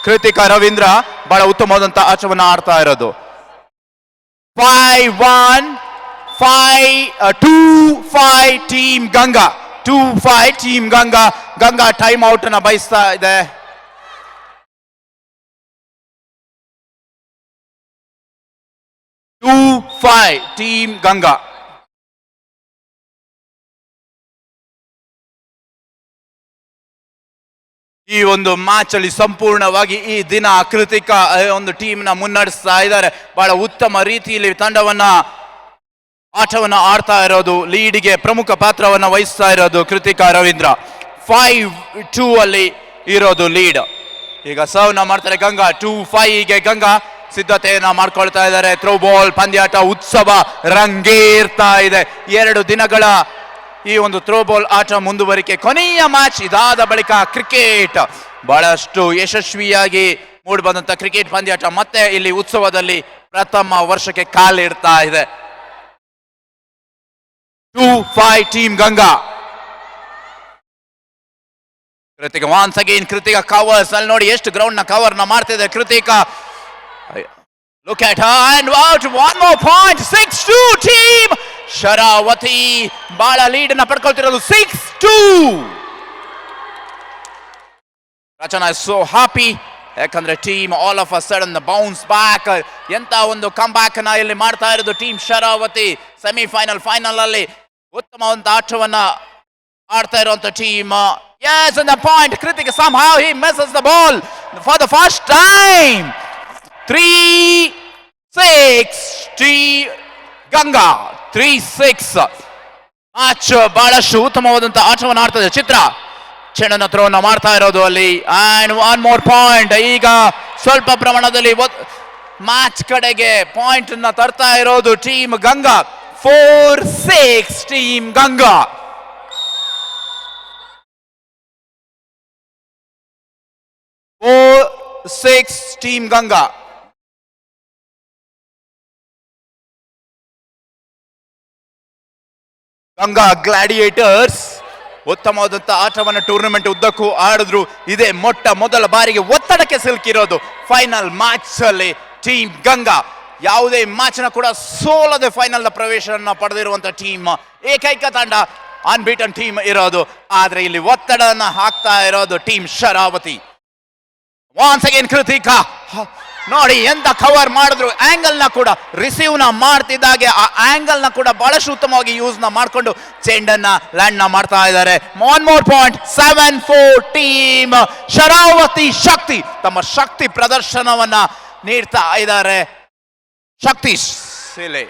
ಕೃತಿಕಾ ರವೀಂದ್ರ ಬಹಳ ಉತ್ತಮವಾದಂತ ಆಟವನ್ನ ಆಡ್ತಾ ಇರೋದು. 5-1, 2-5 team Ganga. 2-5 team Ganga. Ganga time out ಅನ್ನ ಬಯಸ್ತಾ ಇದೆ. ಟೀಮ್ ಗಂಗಾ. ಈ ಒಂದು ಮ್ಯಾಚ್ ಅಲ್ಲಿ ಸಂಪೂರ್ಣವಾಗಿ ಈ ದಿನ ಕೃತಿಕಾ ಒಂದು ಟೀಮ್ ನ ಮುನ್ನಡೆಸ್ತಾ ಇದ್ದಾರೆ. ಬಹಳ ಉತ್ತಮ ರೀತಿಯಲ್ಲಿ ತಂಡವನ್ನ ಆಟವನ್ನ ಆಡ್ತಾ ಇರೋದು. ಲೀಡ್ಗೆ ಪ್ರಮುಖ ಪಾತ್ರವನ್ನ ವಹಿಸ್ತಾ ಇರೋದು ಕೃತಿಕಾ ರವೀಂದ್ರ. 5-2 ಅಲ್ಲಿ ಇರೋದು ಲೀಡ್. ಈಗ ಸರ್ವ್ ನ ಮಾಡ್ತಾರೆ ಗಂಗಾ. 2-5 ಗಂಗಾ ಸಿದ್ಧತೆಯನ್ನ ಮಾಡ್ಕೊಳ್ತಾ ಇದ್ದಾರೆ. ಥ್ರೋ ಬಾಲ್ ಪಂದ್ಯಾಟ ಉತ್ಸವ ರಂಗೇರ್ತಾ ಇದೆ. 2 ದಿನಗಳ ಈ ಒಂದು ಥ್ರೋ ಬಾಲ್ ಆಟ ಮುಂದುವರಿಕೆ. ಕೊನೆಯ ಮ್ಯಾಚ್ ಇದಾದ ಬಳಿಕ ಕ್ರಿಕೆಟ್ ಬಹಳಷ್ಟು ಯಶಸ್ವಿಯಾಗಿ ಮೂಡಿ ಬಂದಂತ ಕ್ರಿಕೆಟ್ ಪಂದ್ಯಾಟ ಮತ್ತೆ ಇಲ್ಲಿ ಉತ್ಸವದಲ್ಲಿ ಪ್ರಥಮ ವರ್ಷಕ್ಕೆ ಕಾಲಿಡ್ತಾ ಇದೆ. 2-5 team Ganga. Kritika once again, Kritika covers ಅಲ್ಲಿ ನೋಡಿ ಎಷ್ಟು ಗ್ರೌಂಡ್ ನ ಕವರ್ ನ ಮಾಡ್ತಿದೆ Krithika. Look at her and out, one more point. 6-2 team Sharavati ಬಹಳ ಲೀಡ್ ನ ಪಡ್ಕೊಳ್ತಿರೋದು. 6-2. ರಚನಾ is so happy ಯಾಕಂದ್ರೆ team all of a sudden bounce back. ಎಂತ ಒಂದು ಕಮ್ ಬ್ಯಾಕ್ ನ ಇಲ್ಲಿ ಮಾಡ್ತಾ ಇರೋದು ಟೀಮ್ ಶರಾವತಿ. ಫೈನಲ್ ಅಲ್ಲಿ ಉತ್ತಮವಾದ ಆಟವನ್ನ ಆಡ್ತಾ ಇರುವಂತ team. Yes, and the point, Kritika somehow he misses the ball for the first time. 3-6 Ganga. 3-6 match ಬಹಳಷ್ಟು ಉತ್ತಮವಾದಂತ ಆಟವನ್ನು ಆಡ್ತದೆ. ಚಿತ್ರ ಚೆಂಡನ್ನ ಥ್ರೋನ ಮಾಡ್ತಾ ಇರೋದು ಅಲ್ಲಿ. And 1 more point. ಈಗ ಸ್ವಲ್ಪ ಪ್ರಮಾಣದಲ್ಲಿ ಮ್ಯಾಚ್ ಕಡೆಗೆ ಪಾಯಿಂಟ್ ಅನ್ನ ತರ್ತಾ ಇರೋದು team Ganga. 4-6 team Ganga. Team Ganga. Ganga gladiators ಉತ್ತಮವಾದಂತ ಆಟವನ್ನು ಟೂರ್ನಮೆಂಟ್ ಉದ್ದಕ್ಕೂ ಆಡಿದ್ರು. ಇದೇ ಮೊದಲ ಬಾರಿಗೆ ಒತ್ತಡಕ್ಕೆ ಸಿಲುಕಿರೋದು ಫೈನಲ್ ಮ್ಯಾಚ್ ಅಲ್ಲಿ ಟೀಮ್ ಗಂಗಾ. ಯಾವುದೇ ಮ್ಯಾಚ್ ನ ಕೂಡ ಸೋಲದೆ ಫೈನಲ್ ನ ಪ್ರವೇಶವನ್ನು ಪಡೆದಿರುವಂತ ಟೀಮ್, ಏಕೈಕ ತಂಡ ಅನ್ಬೀಟನ್ ಟೀಮ್ ಇರೋದು. ಆದ್ರೆ ಇಲ್ಲಿ ಒತ್ತಡನ ಹಾಕ್ತಾ ಇರೋದು team Sharavati. Once again Kritika ನೋಡಿ ಎಂತ ಕವರ್ ಮಾಡಿದ್ರು. ಆಂಗಲ್ ನ ಕೂಡ ರಿಸೀವ್ ನ ಮಾಡ್ತಿದ್ದಾಗೆ ಆ ಆಂಗಲ್ ನ ಕೂಡ ಬಹಳಷ್ಟು ಉತ್ತಮವಾಗಿ ಯೂಸ್ ನ ಮಾಡ್ಕೊಂಡು ಚೆಂಡನ್ನ ಲ್ಯಾಂಡ್ ನ ಮಾಡ್ತಾ ಇದ್ದಾರೆ. 1 more point. 7-4 ಟೀಮ್ ಶರಾವತಿ. ಶಕ್ತಿ ತಮ್ಮ ಶಕ್ತಿ ಪ್ರದರ್ಶನವನ್ನ ನೀಡ್ತಾ ಇದ್ದಾರೆ. ಶಕ್ತಿ ಸಿಲೆ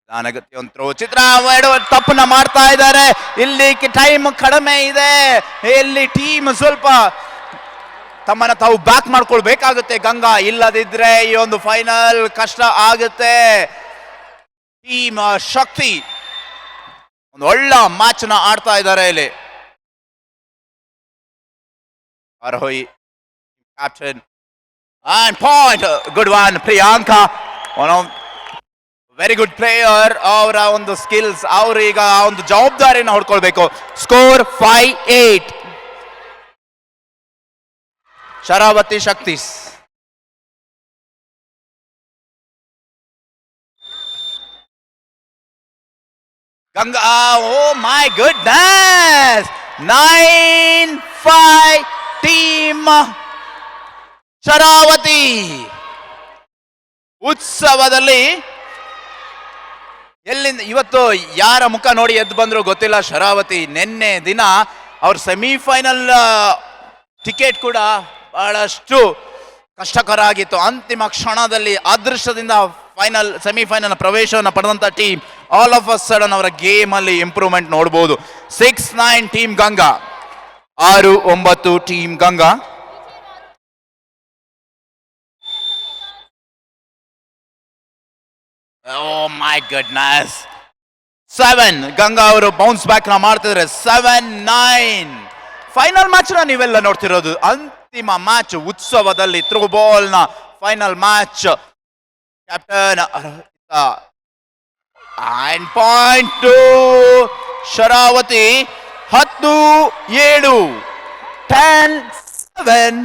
ನಾನಗತ್ಯಂತ್ರು ಚಿತ್ರ ತಪ್ಪನ್ನ ಮಾಡ್ತಾ ಇದ್ದಾರೆ. ಇಲ್ಲಿ ಟೈಮ್ ಕಡಿಮೆ ಇದೆ. ಇಲ್ಲಿ ಟೀಮ್ ಸ್ವಲ್ಪ ತಮ್ಮನ್ನ ತಾವು ಬ್ಯಾಕ್ ಮಾಡ್ಕೊಳ್ಬೇಕಾಗುತ್ತೆ ಗಂಗಾ. ಇಲ್ಲದಿದ್ರೆ ಈ ಒಂದು ಫೈನಲ್ ಕಷ್ಟ ಆಗುತ್ತೆ. ಟೀಮ್ ಶಕ್ತಿ ಒಂದು ಒಳ್ಳೆ ಮ್ಯಾಚ್ ನ ಆಡ್ತಾ ಇದ್ದಾರೆ ಇಲ್ಲಿ. Arohi captain and point. Good one Priyanka. Very good player. ಅವರ ಒಂದು ಸ್ಕಿಲ್ಸ್ ಅವ್ರೀಗ ಒಂದು ಜವಾಬ್ದಾರಿನ ಹೊಡ್ಕೊಳ್ಬೇಕು. Score 5-8 Sharavathi Shaktis. Ganga. Oh my goodness. 9-5 team Sharavathi. ಉತ್ಸವದಲ್ಲಿ ಎಲ್ಲಿಂದ ಇವತ್ತು ಯಾರ ಮುಖ ನೋಡಿ ಎದ್ದು ಬಂದ್ರು ಗೊತ್ತಿಲ್ಲ. ಶರಾವತಿ ನಿನ್ನೆ ದಿನ ಅವ್ರ ಸೆಮಿಫೈನಲ್ ಟಿಕೆಟ್ ಕೂಡ ಬಹಳಷ್ಟು ಕಷ್ಟಕರ ಆಗಿತ್ತು. ಅಂತಿಮ ಕ್ಷಣದಲ್ಲಿ ಅದೃಷ್ಟದಿಂದ ಸೆಮಿಫೈನಲ್ ಪ್ರವೇಶವನ್ನು ಪಡೆದಂತ team all of a sudden ಅವರ ಗೇಮ್ ಅಲ್ಲಿ ಇಂಪ್ರೂವ್ಮೆಂಟ್ ನೋಡಬಹುದು. 6-9 team Ganga, 6-9 team Ganga. Oh my goodness, 7 Ganga ಅವರು ಬೌನ್ಸ್ ಬ್ಯಾಕ್ ನ ಮಾಡ್ತಿದ್ರೆ 7-9. ಫೈನಲ್ ಮ್ಯಾಚ್ ನ ನೀವೆಲ್ಲ ನೋಡ್ತಿರೋದು. ಅಂತಿಮ ಮ್ಯಾಚ್ ಉತ್ಸವದಲ್ಲಿ ಥ್ರೋ ಬಾಲ್ ನ final match. Captain point to Sharavati, 10-7, 10-7.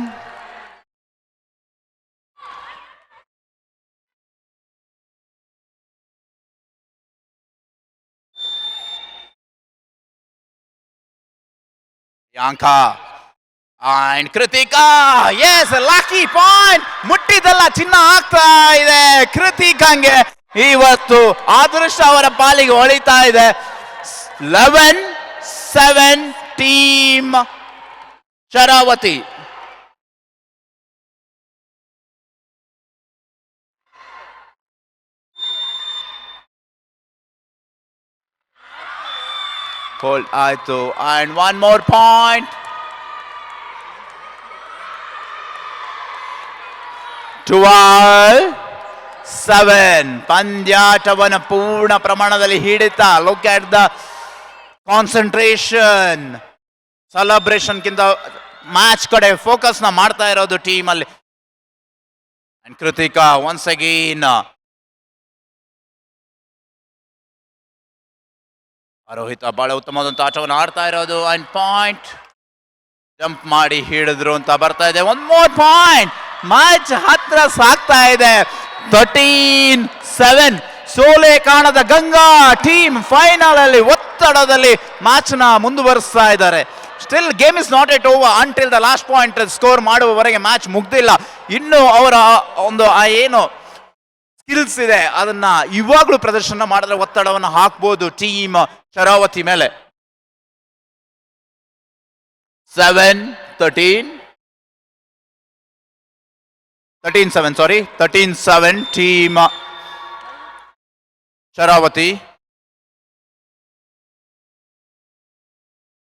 Priyanka and Kritika, yes, lucky point. ಮುಟ್ಟಿದಲ್ಲ ಚಿನ್ನ ಆಗ್ತಾ ಇದೆ ಕೃತಿಕಾಂಗೆ. ಇವತ್ತು ಅದೃಷ್ಟ ಅವರ ಪಾಲಿಗೆ ಹೊಳಿತಾ ಇದೆ. 11-7 ಟೀಮ್ ಶರಾವತಿ. ಹೋಲ್ಡ್ ಆಯ್ತು ಅಂಡ್ ಒನ್ ಮೋರ್ ಪಾಯಿಂಟ್. 12-7 ಪಂದ್ಯಾಟವನ್ನು ಪೂರ್ಣ ಪ್ರಮಾಣದಲ್ಲಿ ಹಿಡಿತ. Look at the concentration, celebration ಕಿಂತ ಮ್ಯಾಚ್ ಕಡೆ ಫೋಕಸ್ ನ ಮಾಡ್ತಾ ಇರೋದು ಟೀಮ್ ಅಲ್ಲಿ. ಅಂಡ್ ಕೃತಿಕಾ ಒನ್ಸ್ ಅಗೇನ್, ರೋಹಿತ ಬಹಳ ಉತ್ತಮವಾದಂತ ಆಟವನ್ನು ಆಡ್ತಾ ಇರೋದು. ಅಂಡ್ ಪಾಯಿಂಟ್ ಜಂಪ್ ಮಾಡಿ ಹಿಡಿದ್ರು ಅಂತ ಬರ್ತಾ ಇದೆ. ಒನ್ ಮೋರ್ ಪಾಯಿಂಟ್, ಮ್ಯಾಚ್ ಹತ್ರ ಸಾಗ್ತಾ ಇದೆ. 13-7 ಸೋಲೆ ಕಾಣದ ಗಂಗಾ ಟೀಮ್ ಫೈನಲ್ ಅಲ್ಲಿ ಒತ್ತಡದಲ್ಲಿ ಮ್ಯಾಚ್ ನ ಮುಂದುವರಿಸ್ತಾ ಇದ್ದಾರೆ. Still game is not at over until the last point score ಮಾಡುವವರೆಗೆ ಮ್ಯಾಚ್ ಮುಗ್ದಿಲ್ಲ. ಇನ್ನು ಅವರ ಒಂದು ಏನು ಸ್ಕಿಲ್ಸ್ ಇದೆ ಅದನ್ನ ಇವಾಗ್ಲೂ ಪ್ರದರ್ಶನ ಮಾಡಿದ್ರೆ ಒತ್ತಡವನ್ನು ಹಾಕ್ಬೋದು ಟೀಮ್ ಶರಾವತಿ ಮೇಲೆ. 13-7 team Sharavati.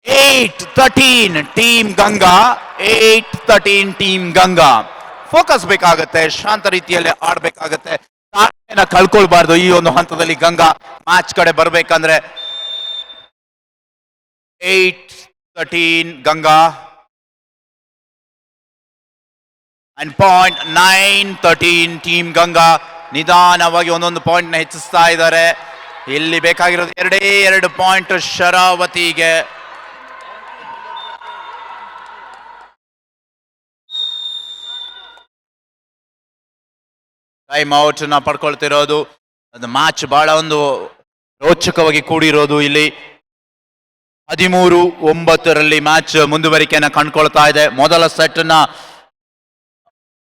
8-13 team Ganga, 8-13 team Ganga. Focus ಬೇಕಾಗತ್ತೆ, ಶಾಂತ ರೀತಿಯಲ್ಲಿ ಆಡ್ಬೇಕಾಗತ್ತೆ, ತಾಳ್ಮೆನ ಕಳ್ಕೊಳ್ಬಾರ್ದು ಈ ಒಂದು ಹಂತದಲ್ಲಿ ಗಂಗಾ ಮ್ಯಾಚ್ ಕಡೆ ಬರ್ಬೇಕಂದ್ರೆ. 8-13 Ganga and point 9-13 team Ganga. ನಿಧಾನವಾಗಿ ಒಂದೊಂದು ಪಾಯಿಂಟ್ ನ ಹೆಚ್ಚಿಸ್ತಾ ಇದ್ದಾರೆ. ಇಲ್ಲಿ ಬೇಕಾಗಿರೋದು 2 ಪಾಯಿಂಟ್ ಶರಾವತಿಗೆ. ಟೈಮ್ ಔಟ್ ನ ಪಡ್ಕೊಳ್ತಿರೋದು. ಅದು ಮ್ಯಾಚ್ ಬಹಳ ಒಂದು ರೋಚಕವಾಗಿ ಕೂಡಿರೋದು. ಇಲ್ಲಿ 13-9 ಮ್ಯಾಚ್ ಮುಂದುವರಿಕೆಯನ್ನ ಕಂಡುಕೊಳ್ತಾ ಇದೆ. ಮೊದಲ ಸೆಟ್ ನ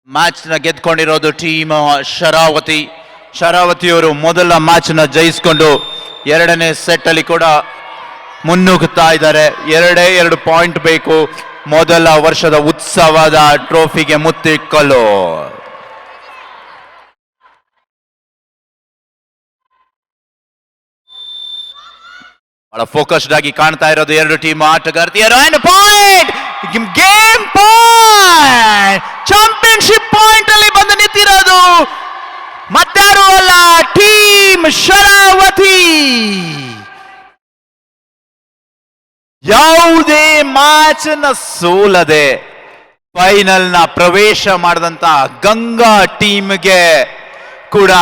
ಮ್ಯಾಚ್ ನ ಗೆದ್ಕೊಂಡಿರೋದು ಟೀಮ್ ಶರಾವತಿ. ಶರಾವತಿಯವರು ಮೊದಲ ಮ್ಯಾಚ್ ನ ಜಯಿಸಿಕೊಂಡು ಎರಡನೇ ಸೆಟ್ ಅಲ್ಲಿ ಕೂಡ ಮುನ್ನುಗ್ಗುತ್ತಾ ಇದ್ದಾರೆ. 2 ಪಾಯಿಂಟ್ ಬೇಕು ಮೊದಲ ವರ್ಷದ ಉತ್ಸವದ ಟ್ರೋಫಿಗೆ ಮುತ್ತಿಕ್ಕಲು. ಬಹಳ ಫೋಕಸ್ಡ್ ಆಗಿ ಕಾಣ್ತಾ ಇರೋದು ಎರಡು ಟೀಮ್ ಆಟಗಾರ್ತಿಯರು. And point, game point, championship point ಅಲ್ಲಿ ಬಂದು ನಿಂತಿರೋದು ಮತ್ತಾರು ಅಲ್ಲ, ಟೀಮ್ ಶರಾವತಿ. ಯಾವುದೇ ಮ್ಯಾಚ್ ನ ಸೋಲದೆ ಫೈನಲ್ ನ ಪ್ರವೇಶ ಮಾಡಿದಂತ ಗಂಗಾ ಟೀಮ್ಗೆ ಕೂಡ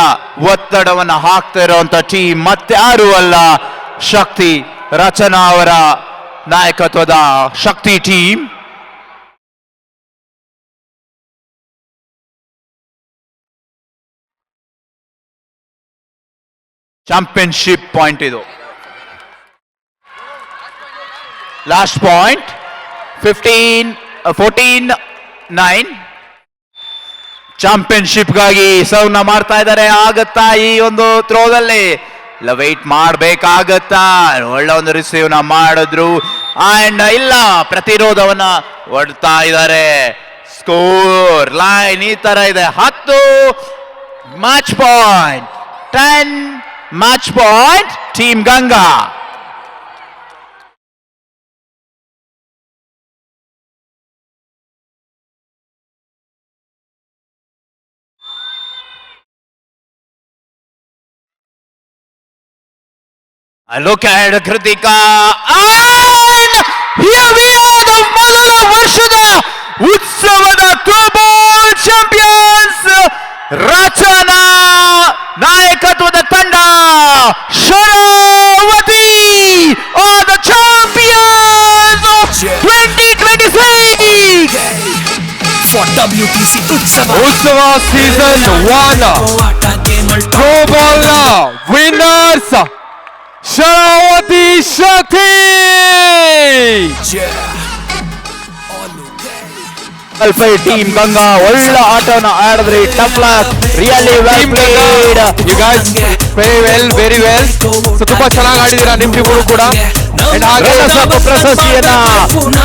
ಒತ್ತಡವನ್ನು ಹಾಕ್ತಾ ಇರುವಂತ ಟೀಮ್ ಮತ್ತಾರು ಅಲ್ಲ, ಶಕ್ತಿ ರಚನಾ ಅವರ ನಾಯಕತ್ವದ ಶಕ್ತಿ ಟೀಮ್. ಚಾಂಪಿಯನ್ಶಿಪ್ ಪಾಯಿಂಟ್ ಇದು. ಲಾಸ್ಟ್ ಪಾಯಿಂಟ್ 14-9 ಚಾಂಪಿಯನ್ಶಿಪ್ ಗಾಗಿ ಸರ್ವ್ ನ ಮಾಡ್ತಾ ಇದ್ದಾರೆ. ಆಗತ್ತಾ ಈ ಒಂದು ಥ್ರೋದಲ್ಲಿ? ಇಲ್ಲ, ವೆಯ್ಟ್ ಮಾಡ್ಬೇಕಾಗತ್ತಾ? ಒಳ್ಳೆ ಒಂದು ರಿಸೀವ್ ನ ಮಾಡಿದ್ರು ಅಂಡ್ ಇಲ್ಲ, ಪ್ರತಿರೋಧವನ್ನ ಒಡ್ತಾ ಇದ್ದಾರೆ. ಸ್ಕೋರ್ ಲೈನ್ ಈ ತರ ಇದೆ. 10 match point, match point team Ganga. Look at Kritika and here we are the ಮೊದಲ ವರ್ಷದ ಉತ್ಸವದ ಥ್ರೋಬಾಲ್ ಚಾಂಪಿಯನ್ಸ್ ರಚನಾ ನಾಯಕತ್ವದ ತಂಡ Sharavati are the champions of 2026 for WTC ಉತ್ಸವ ಉತ್ಸವ ಸೀಸನ್ 1 ಆಟ ಗೇಮಲ್ ಥ್ರೋಬಾಲ್ ನ ವಿನ್ನರ್ಸ್ ಶರಾವತಿ ಶಕ್ತಿ. ಟೀಮ್ ಗಂಗಾ ಒಳ್ಳೆ ಆಟವನ್ನು ಆಡಿದ್ರಿ. Tough luck, really well played. You guys very well. So ತುಂಬಾ ಚೆನ್ನಾಗಿ ಆಡಿದೀರಾ ನಿಮ್ಮಿಬ್ಬರು ಕೂಡ. And ಹಾಗೆ ಪ್ರಶಸ್ತಿಯನ್ನ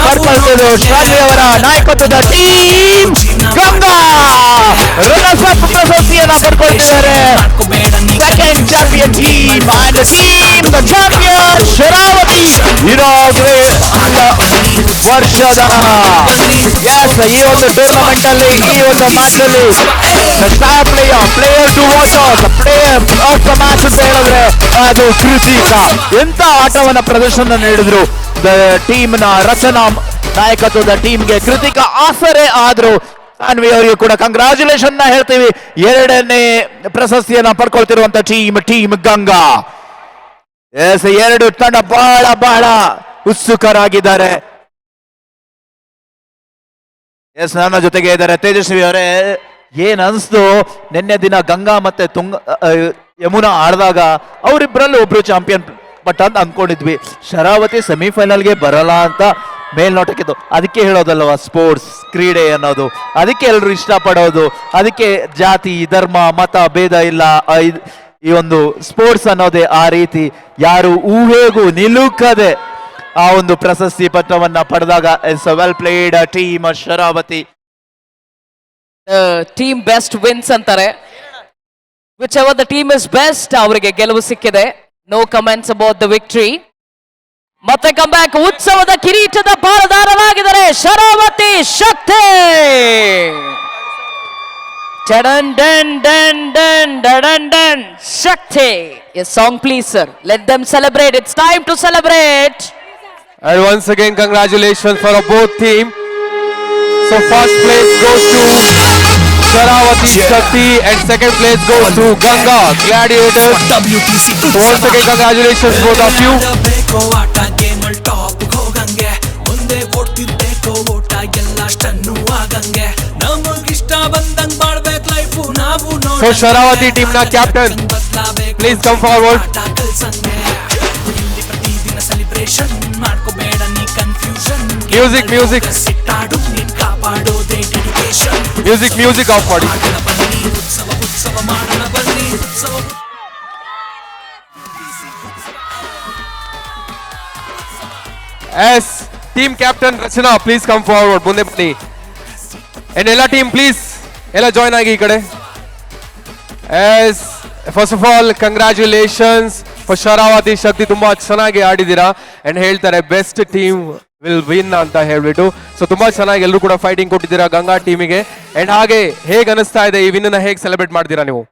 ಪಡ್ಕೊಳ್ತಿದ್ರು ಶ್ರಾವ್ಯ ಅವರ ನಾಯಕತ್ವದ ಟೀಮ್ ಗಂಗಾ ರನ್ನರ್ಸ್ ಪ್ರಶಸ್ತಿಯನ್ನ ಪಡ್ಕೊಳ್ತಿದ್ದಾರೆ. Second champion team and team the champion Sharavathi. ವರ್ಷದ ಎಸ್ ಈ ಒಂದು ಟೂರ್ನಮೆಂಟ್ ಅಲ್ಲಿ ಈ ಒಂದು ಮ್ಯಾಚ್ ಅಲ್ಲಿ star player to watch player of the match ಅಂತ ಹೇಳಿದ್ರೆ ಅದು ಕೃತಿಕಾ. ಎಂತ ಆಟವನ್ನ ಪ್ರದರ್ಶನ ನೀಡಿದ್ರು ಟೀಮ್ ನ ರಚನಾ ನಾಯಕತ್ವದ ಟೀಮ್ಗೆ ಕೃತಿಕಾ ಆಸರೆ ಆದ್ರು. ಸಾನ್ವಿ ಅವರಿಗೂ ಕೂಡ ಕಂಗ್ರಾಚುಲೇಷನ್ ನ ಹೇಳ್ತೀವಿ. ಎರಡನೇ ಪ್ರಶಸ್ತಿಯನ್ನ ಪಡ್ಕೊಳ್ತಿರುವಂತ ಟೀಮ್ ಗಂಗಾ. ಎಸ್ ಎರಡು ತಂಡ ಬಹಳ ಬಹಳ ಉತ್ಸುಕರಾಗಿದ್ದಾರೆ. ಎಸ್ ನನ್ನ ಜೊತೆಗೆ ಇದ್ದಾರೆ ತೇಜಸ್ವಿ ಅವರೇ. ಏನ್ ಅನ್ಸ್ತು ನಿನ್ನೆ ದಿನ ಗಂಗಾ ಮತ್ತೆ ಯಮುನಾ ಆಡಿದಾಗ ಅವರಿಬ್ಬರಲ್ಲಿ ಒಬ್ರು ಚಾಂಪಿಯನ್ ಬಟ್ ಅಂತ ಅನ್ಕೊಂಡಿದ್ವಿ. ಶರಾವತಿ ಸೆಮಿಫೈನಲ್ಗೆ ಬರಲ್ಲ ಅಂತ ಮೇಲ್ನೋಟಕ್ಕಿದ್ದು. ಅದಕ್ಕೆ ಹೇಳೋದಲ್ವ ಸ್ಪೋರ್ಟ್ಸ್ ಕ್ರೀಡೆ ಅನ್ನೋದು, ಅದಕ್ಕೆ ಎಲ್ಲರೂ ಇಷ್ಟಪಡೋದು, ಅದಕ್ಕೆ ಜಾತಿ ಧರ್ಮ ಮತ ಭೇದ ಇಲ್ಲ. ಈ ಒಂದು ಸ್ಪೋರ್ಟ್ಸ್ ಅನ್ನೋದೇ ಆ ರೀತಿ ಯಾರು ಊಹೆಗೂ ನಿಲುಕದೆ ಆ ಒಂದು ಪ್ರಶಸ್ತಿ ಪತ್ರವನ್ನ ಪಡೆದಾಗ it's well played team Sharavathi. Team best wins ಅಂತಾರೆ. Whichever the team is best ಅವರಿಗೆ ಗೆಲುವು ಸಿಕ್ಕಿದೆ. No comments about the victory. ಮತ್ತೆ ಕಮ್ ಬ್ಯಾಕ್. ಉತ್ಸವದ ಕಿರೀಟದ ಪಾಲುದಾರರಾಗಿದ್ದಾರೆ ಶರಾವತಿ ಶಕ್ತಿ. ಡನ್ ಡನ್ ಡನ್ ಡನ್ ಡನ್ ಡನ್ Shakti. A song please sir. Let them celebrate. It's time to celebrate. And once again, congratulations for both team. So first place goes to Sharavati Shakti and second place goes to Ganga Gladiators. WTC So once again, congratulations both of you. ಆಟ ಗೇಮಲ್ top ಹೋಗಂಗೆ ಮುಂದೆ ಓಡ್ತಿರ್ಬೇಕು ಓಟ ಎಲ್ಲಷ್ಟನ್ನು ಆಗಂಗೆ ನಮಗಿಷ್ಟ ಬಂದಂಗ್ ಮಾಡ್ಬೇಕು life ನಾವು So Sharavati team na captain, please come forward. ಪ್ರತಿದಿನ celebration ಮಾಡ್ಕೋಬೇಡ ನೀ ಕನ್ಫ್ಯೂಷನ್. Music ಸಿಟ್ಟಾಡು ನೀನ್ ಕಾಪಾಡೋದೇ ಡೆಡಿಕೇಶನ್. music off ಮಾಡಿ. ಉತ್ಸವ ಮಾಡೋಣ ಬನ್ನಿ ಉತ್ಸವ. As team captain Rachana, please come forward. ಮುಂದೆ ಬನ್ನಿ. And ಎಲ್ಲ team please ಎಲ್ಲ join ಆಗಿ ಈ ಕಡೆ. As first of all, congratulations for Sharavati Shakti. ತುಂಬಾ ಚೆನ್ನಾಗಿ ಆಡಿದ್ದೀರಾ and ಹೇಳ್ತಾರೆ ಬೆಸ್ಟ್ ಟೀಮ್ ವಿಲ್ ವಿನ್ ಅಂತ ಹೇಳ್ಬಿಟ್ಟು. ಸೊ ತುಂಬಾ ಚೆನ್ನಾಗಿ ಎಲ್ಲರೂ ಕೂಡ ಫೈಟಿಂಗ್ ಕೊಟ್ಟಿದ್ದೀರಾ ಗಂಗಾ ಟೀಮಿಗೆ. ಅಂಡ್ ಹಾಗೆ ಹೇಗೆ ಅನಿಸ್ತಾ ಇದೆ ಈ ವಿನ್ ನ ಹೇಗೆ ಸೆಲೆಬ್ರೇಟ್ ಮಾಡ್ತೀರಾ ನೀವು?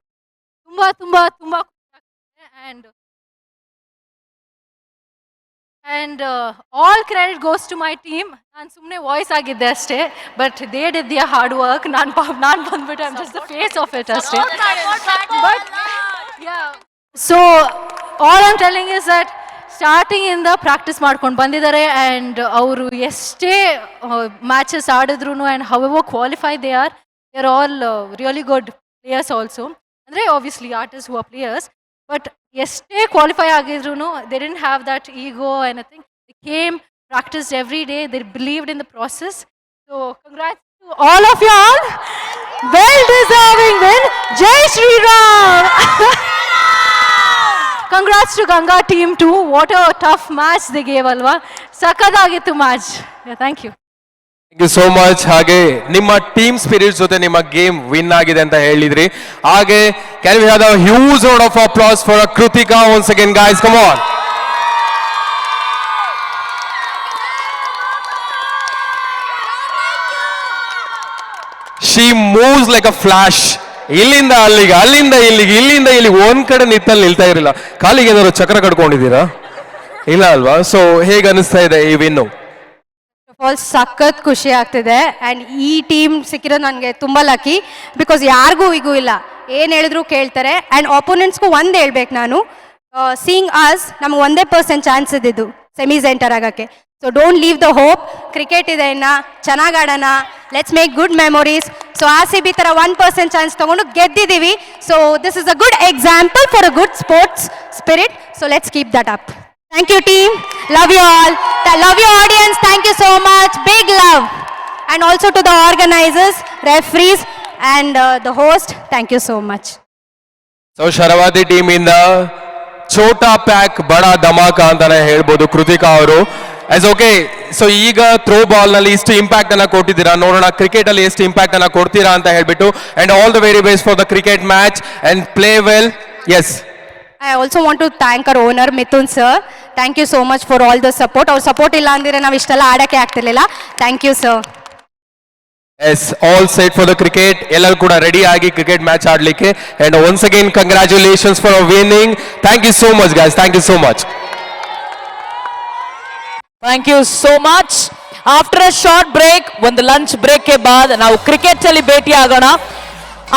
ತುಂಬಾ ತುಂಬಾ ತುಂಬಾ and all credit goes to my team. ನಾನು ಸುಮ್ಮನೆ ವಾಯ್ಸ್ ಆಗಿದ್ದೆ ಅಷ್ಟೇ, but they did their hard work. ನಾನು ಬಂದ್ಬಿಟ್ಟು I am just the face of it ಅಷ್ಟೇ. But so all I am telling is that starting ಇಂದ ಪ್ರಾಕ್ಟೀಸ್ ಮಾಡ್ಕೊಂಡು ಬಂದಿದ್ದಾರೆ. ಆ್ಯಂಡ್ ಅವರು ಎಷ್ಟೇ ಮ್ಯಾಚಸ್ ಆಡಿದ್ರು and however qualify they are all really good players also. ಅಂದರೆ obviously artist who are players, but ಎಷ್ಟೇ qualify ಆಗಿದ್ರು they didn't have that ego anything. They came, practised every day, they believed in the process. So congrats to all of you all. Well deserving win. ಜೈ Shriram. Congrats to Ganga team too. What a tough match they gave, alwa. Sakadagitu match. Yeah, thank you. Thank you so much. ಹಾಗೆ ನಿಮ್ಮ team spirit ಜೊತೆ ನಿಮ್ಮ game win ಆಗಿದೆ ಅಂತ ಹೇಳಿದ್ರಿ. ಹಾಗೆ can we have a huge round of applause for Kritika once again guys, come on. She moves like a flash. ಇಲ್ಲಿಂದ ಅಲ್ಲಿಗೆ, ಅಲ್ಲಿಂದ ಇಲ್ಲಿಗೆ, ಇಲ್ಲಿಂದ ಇಲ್ಲಿಗೆ, ಒಂದ್ ಕಡೆ ನಿತ್ತಲ್ಲಿ ನಿಲ್ತಾ ಇರಲಿಲ್ಲ. ಕಾಲಿಗೆ ಏನಾದ್ರು ಚಕ್ರ ಕಟ್ಕೊಂಡಿದ್ದೀರಾ? ಇಲ್ಲ ಅಲ್ವಾ? ಸೊ ಹೇಗೆ ಅನಿಸ್ತಾ ಇದೆ ಈ ವಿನ್ನು? ಆಲ್ ಸಖತ್ ಖುಷಿ ಆಗ್ತಿದೆ ಆ್ಯಂಡ್ ಈ ಟೀಮ್ ಸಿಕ್ಕಿರೋದು ನನಗೆ ತುಂಬ ಲಕ್ಕಿ. ಬಿಕಾಸ್ ಯಾರಿಗೂ ಈಗೂ ಇಲ್ಲ, ಏನು ಹೇಳಿದ್ರು ಕೇಳ್ತಾರೆ. ಆ್ಯಂಡ್ ಆಪೋನೆಂಟ್ಸ್ಗೂ ಒಂದು ಹೇಳ್ಬೇಕು ನಾನು, ಸೀಯಿಂಗ್ ಅಸ್ ನಮ್ಗೆ 1% ಚಾನ್ಸ್ ಇದ್ದಿದ್ದು ಸೆಮೀಸ್ ಎಂಟರ್ ಆಗೋಕ್ಕೆ. So don't leave the hope. Cricket ಇದೆ ಇನ್ನು, ಚೆನ್ನಾಗಿ ಆಡೋಣ, let's make good memories. So RCB ಥರ 1% ಚಾನ್ಸ್ ತೊಗೊಂಡು ಗೆದ್ದಿದ್ದೀವಿ. So this is a good example for a good sports spirit. So let's keep that up. Thank you, team. Love you all. Love your audience. Thank you so much. Big love. And also to the organizers, referees, and the host. Thank you so much. So Sharavathi team ಇಂದ ಛೋಟಾ pack ಬಡ ಧಮಾಕ ಅಂತಾನೆ ಹೇಳ್ಬೋದು ಕೃತಿಕಾ ಅವರು. As okay, so ಈಗ throwball ನಲ್ಲಿ ಇಷ್ಟು ಇಂಪ್ಯಾಕ್ಟ್ ಅನ್ನ ಕೊಟ್ಟಿದ್ದೀರಾ, ನೋಡೋಣ ಕ್ರಿಕೆಟ್ ಅಲ್ಲಿ ಎಷ್ಟು ಇಂಪ್ಯಾಕ್ಟ್ ಅನ್ನ ಕೊಡ್ತೀರಾ ಅಂತ ಹೇಳ್ಬಿಟ್ಟು. And all the very best for the cricket match and play well. Yes, I also want to thank our owner, Mithun sir. Thank you so much for all the support. Our support ಇಲ್ಲ ಅಂದಿದ್ರೆ ನಾವು ಇಷ್ಟೆಲ್ಲ ಆಡಕ್ಕೆ ಆಗ್ತಿರ್ಲಿಲ್ಲ. Thank you, sir. Yes, all set for the cricket. ಎಲ್ಲರೂ ಕೂಡ ready ಆಗಿ cricket match ಆಡ್ಲಿಕ್ಕೆ. And once again congratulations for winning. Thank you so much guys, thank you so much. Thank you so much. After a short break, ಒಂದು lunch ಬ್ರೇಕ್ಗೆ ಬಾದ್ ನಾವು cricket ಅಲ್ಲಿ ಭೇಟಿ ಆಗೋಣ.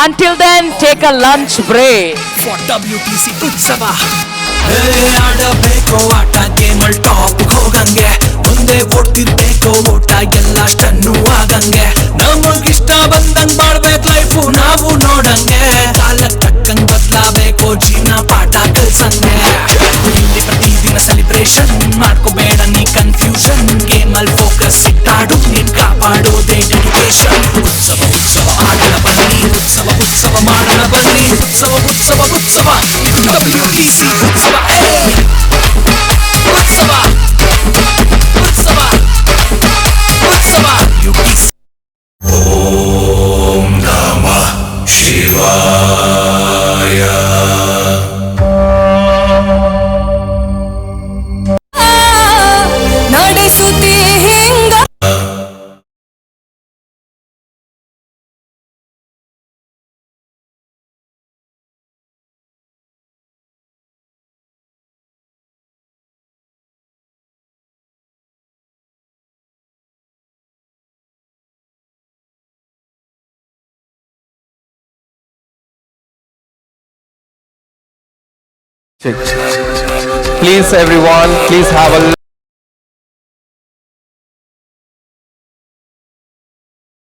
Until then, take a lunch break. for WTC ಉತ್ಸವ. ಆಡಬೇಕು ಆಟ ಗೇಮಲ್ ಟಾಪ್ ಹೋಗಂಗೆ, ಮುಂದೆ ಓಡ್ತಿರ್ಬೇಕು ಓಟ ಎಲ್ಲ ಟನ್ನು ಆಗಂಗೆ. ನಮಗಿಷ್ಟ ಬಂದಂಗ್ ಬಾಳ್ಬೇಕು ಲೈಫು ನಾವು ನೋಡಂಗೆ, ಕಾಲ ತಕ್ಕಂಗ್ ಬದ್ಲಾಬೇಕು ಜೀವನ ಪಾಠ ಕಲ್ಸಂಗೆ. ಇಲ್ಲಿ ಪ್ರತಿದಿನ ಸೆಲಿಬ್ರೇಷನ್ ಮಾಡ್ಕೋಬೇಡ ನೀ ಕನ್ಫ್ಯೂಷನ್, ಗೇಮಲ್ ಫೋಕಸ್ ಇಟ್ಟಾಡು ನೀನ್ ಕಾಪಾಡೋದೇ ಡೆಡಿಕೇಶನ್. ಉತ್ಸವ ಉತ್ಸವ ಆಡೋಣ ಬನ್ನಿ, ಉತ್ಸವ ಉತ್ಸವ ಮಾಡೋಣ ಬನ್ನಿ, ಉತ್ಸವ ಉತ್ಸವ ಉತ್ಸವ ಇದು WTC ಉತ್ಸವ. ಉತ್ಸವ ಉತ್ಸವ ಉತ್ಸವ UTC. ಓಂ ನಮಃ ಶಿವಾಯ. ನಡೆಸುತ್ತಿ ಹಿಂಗ Please everyone, please have a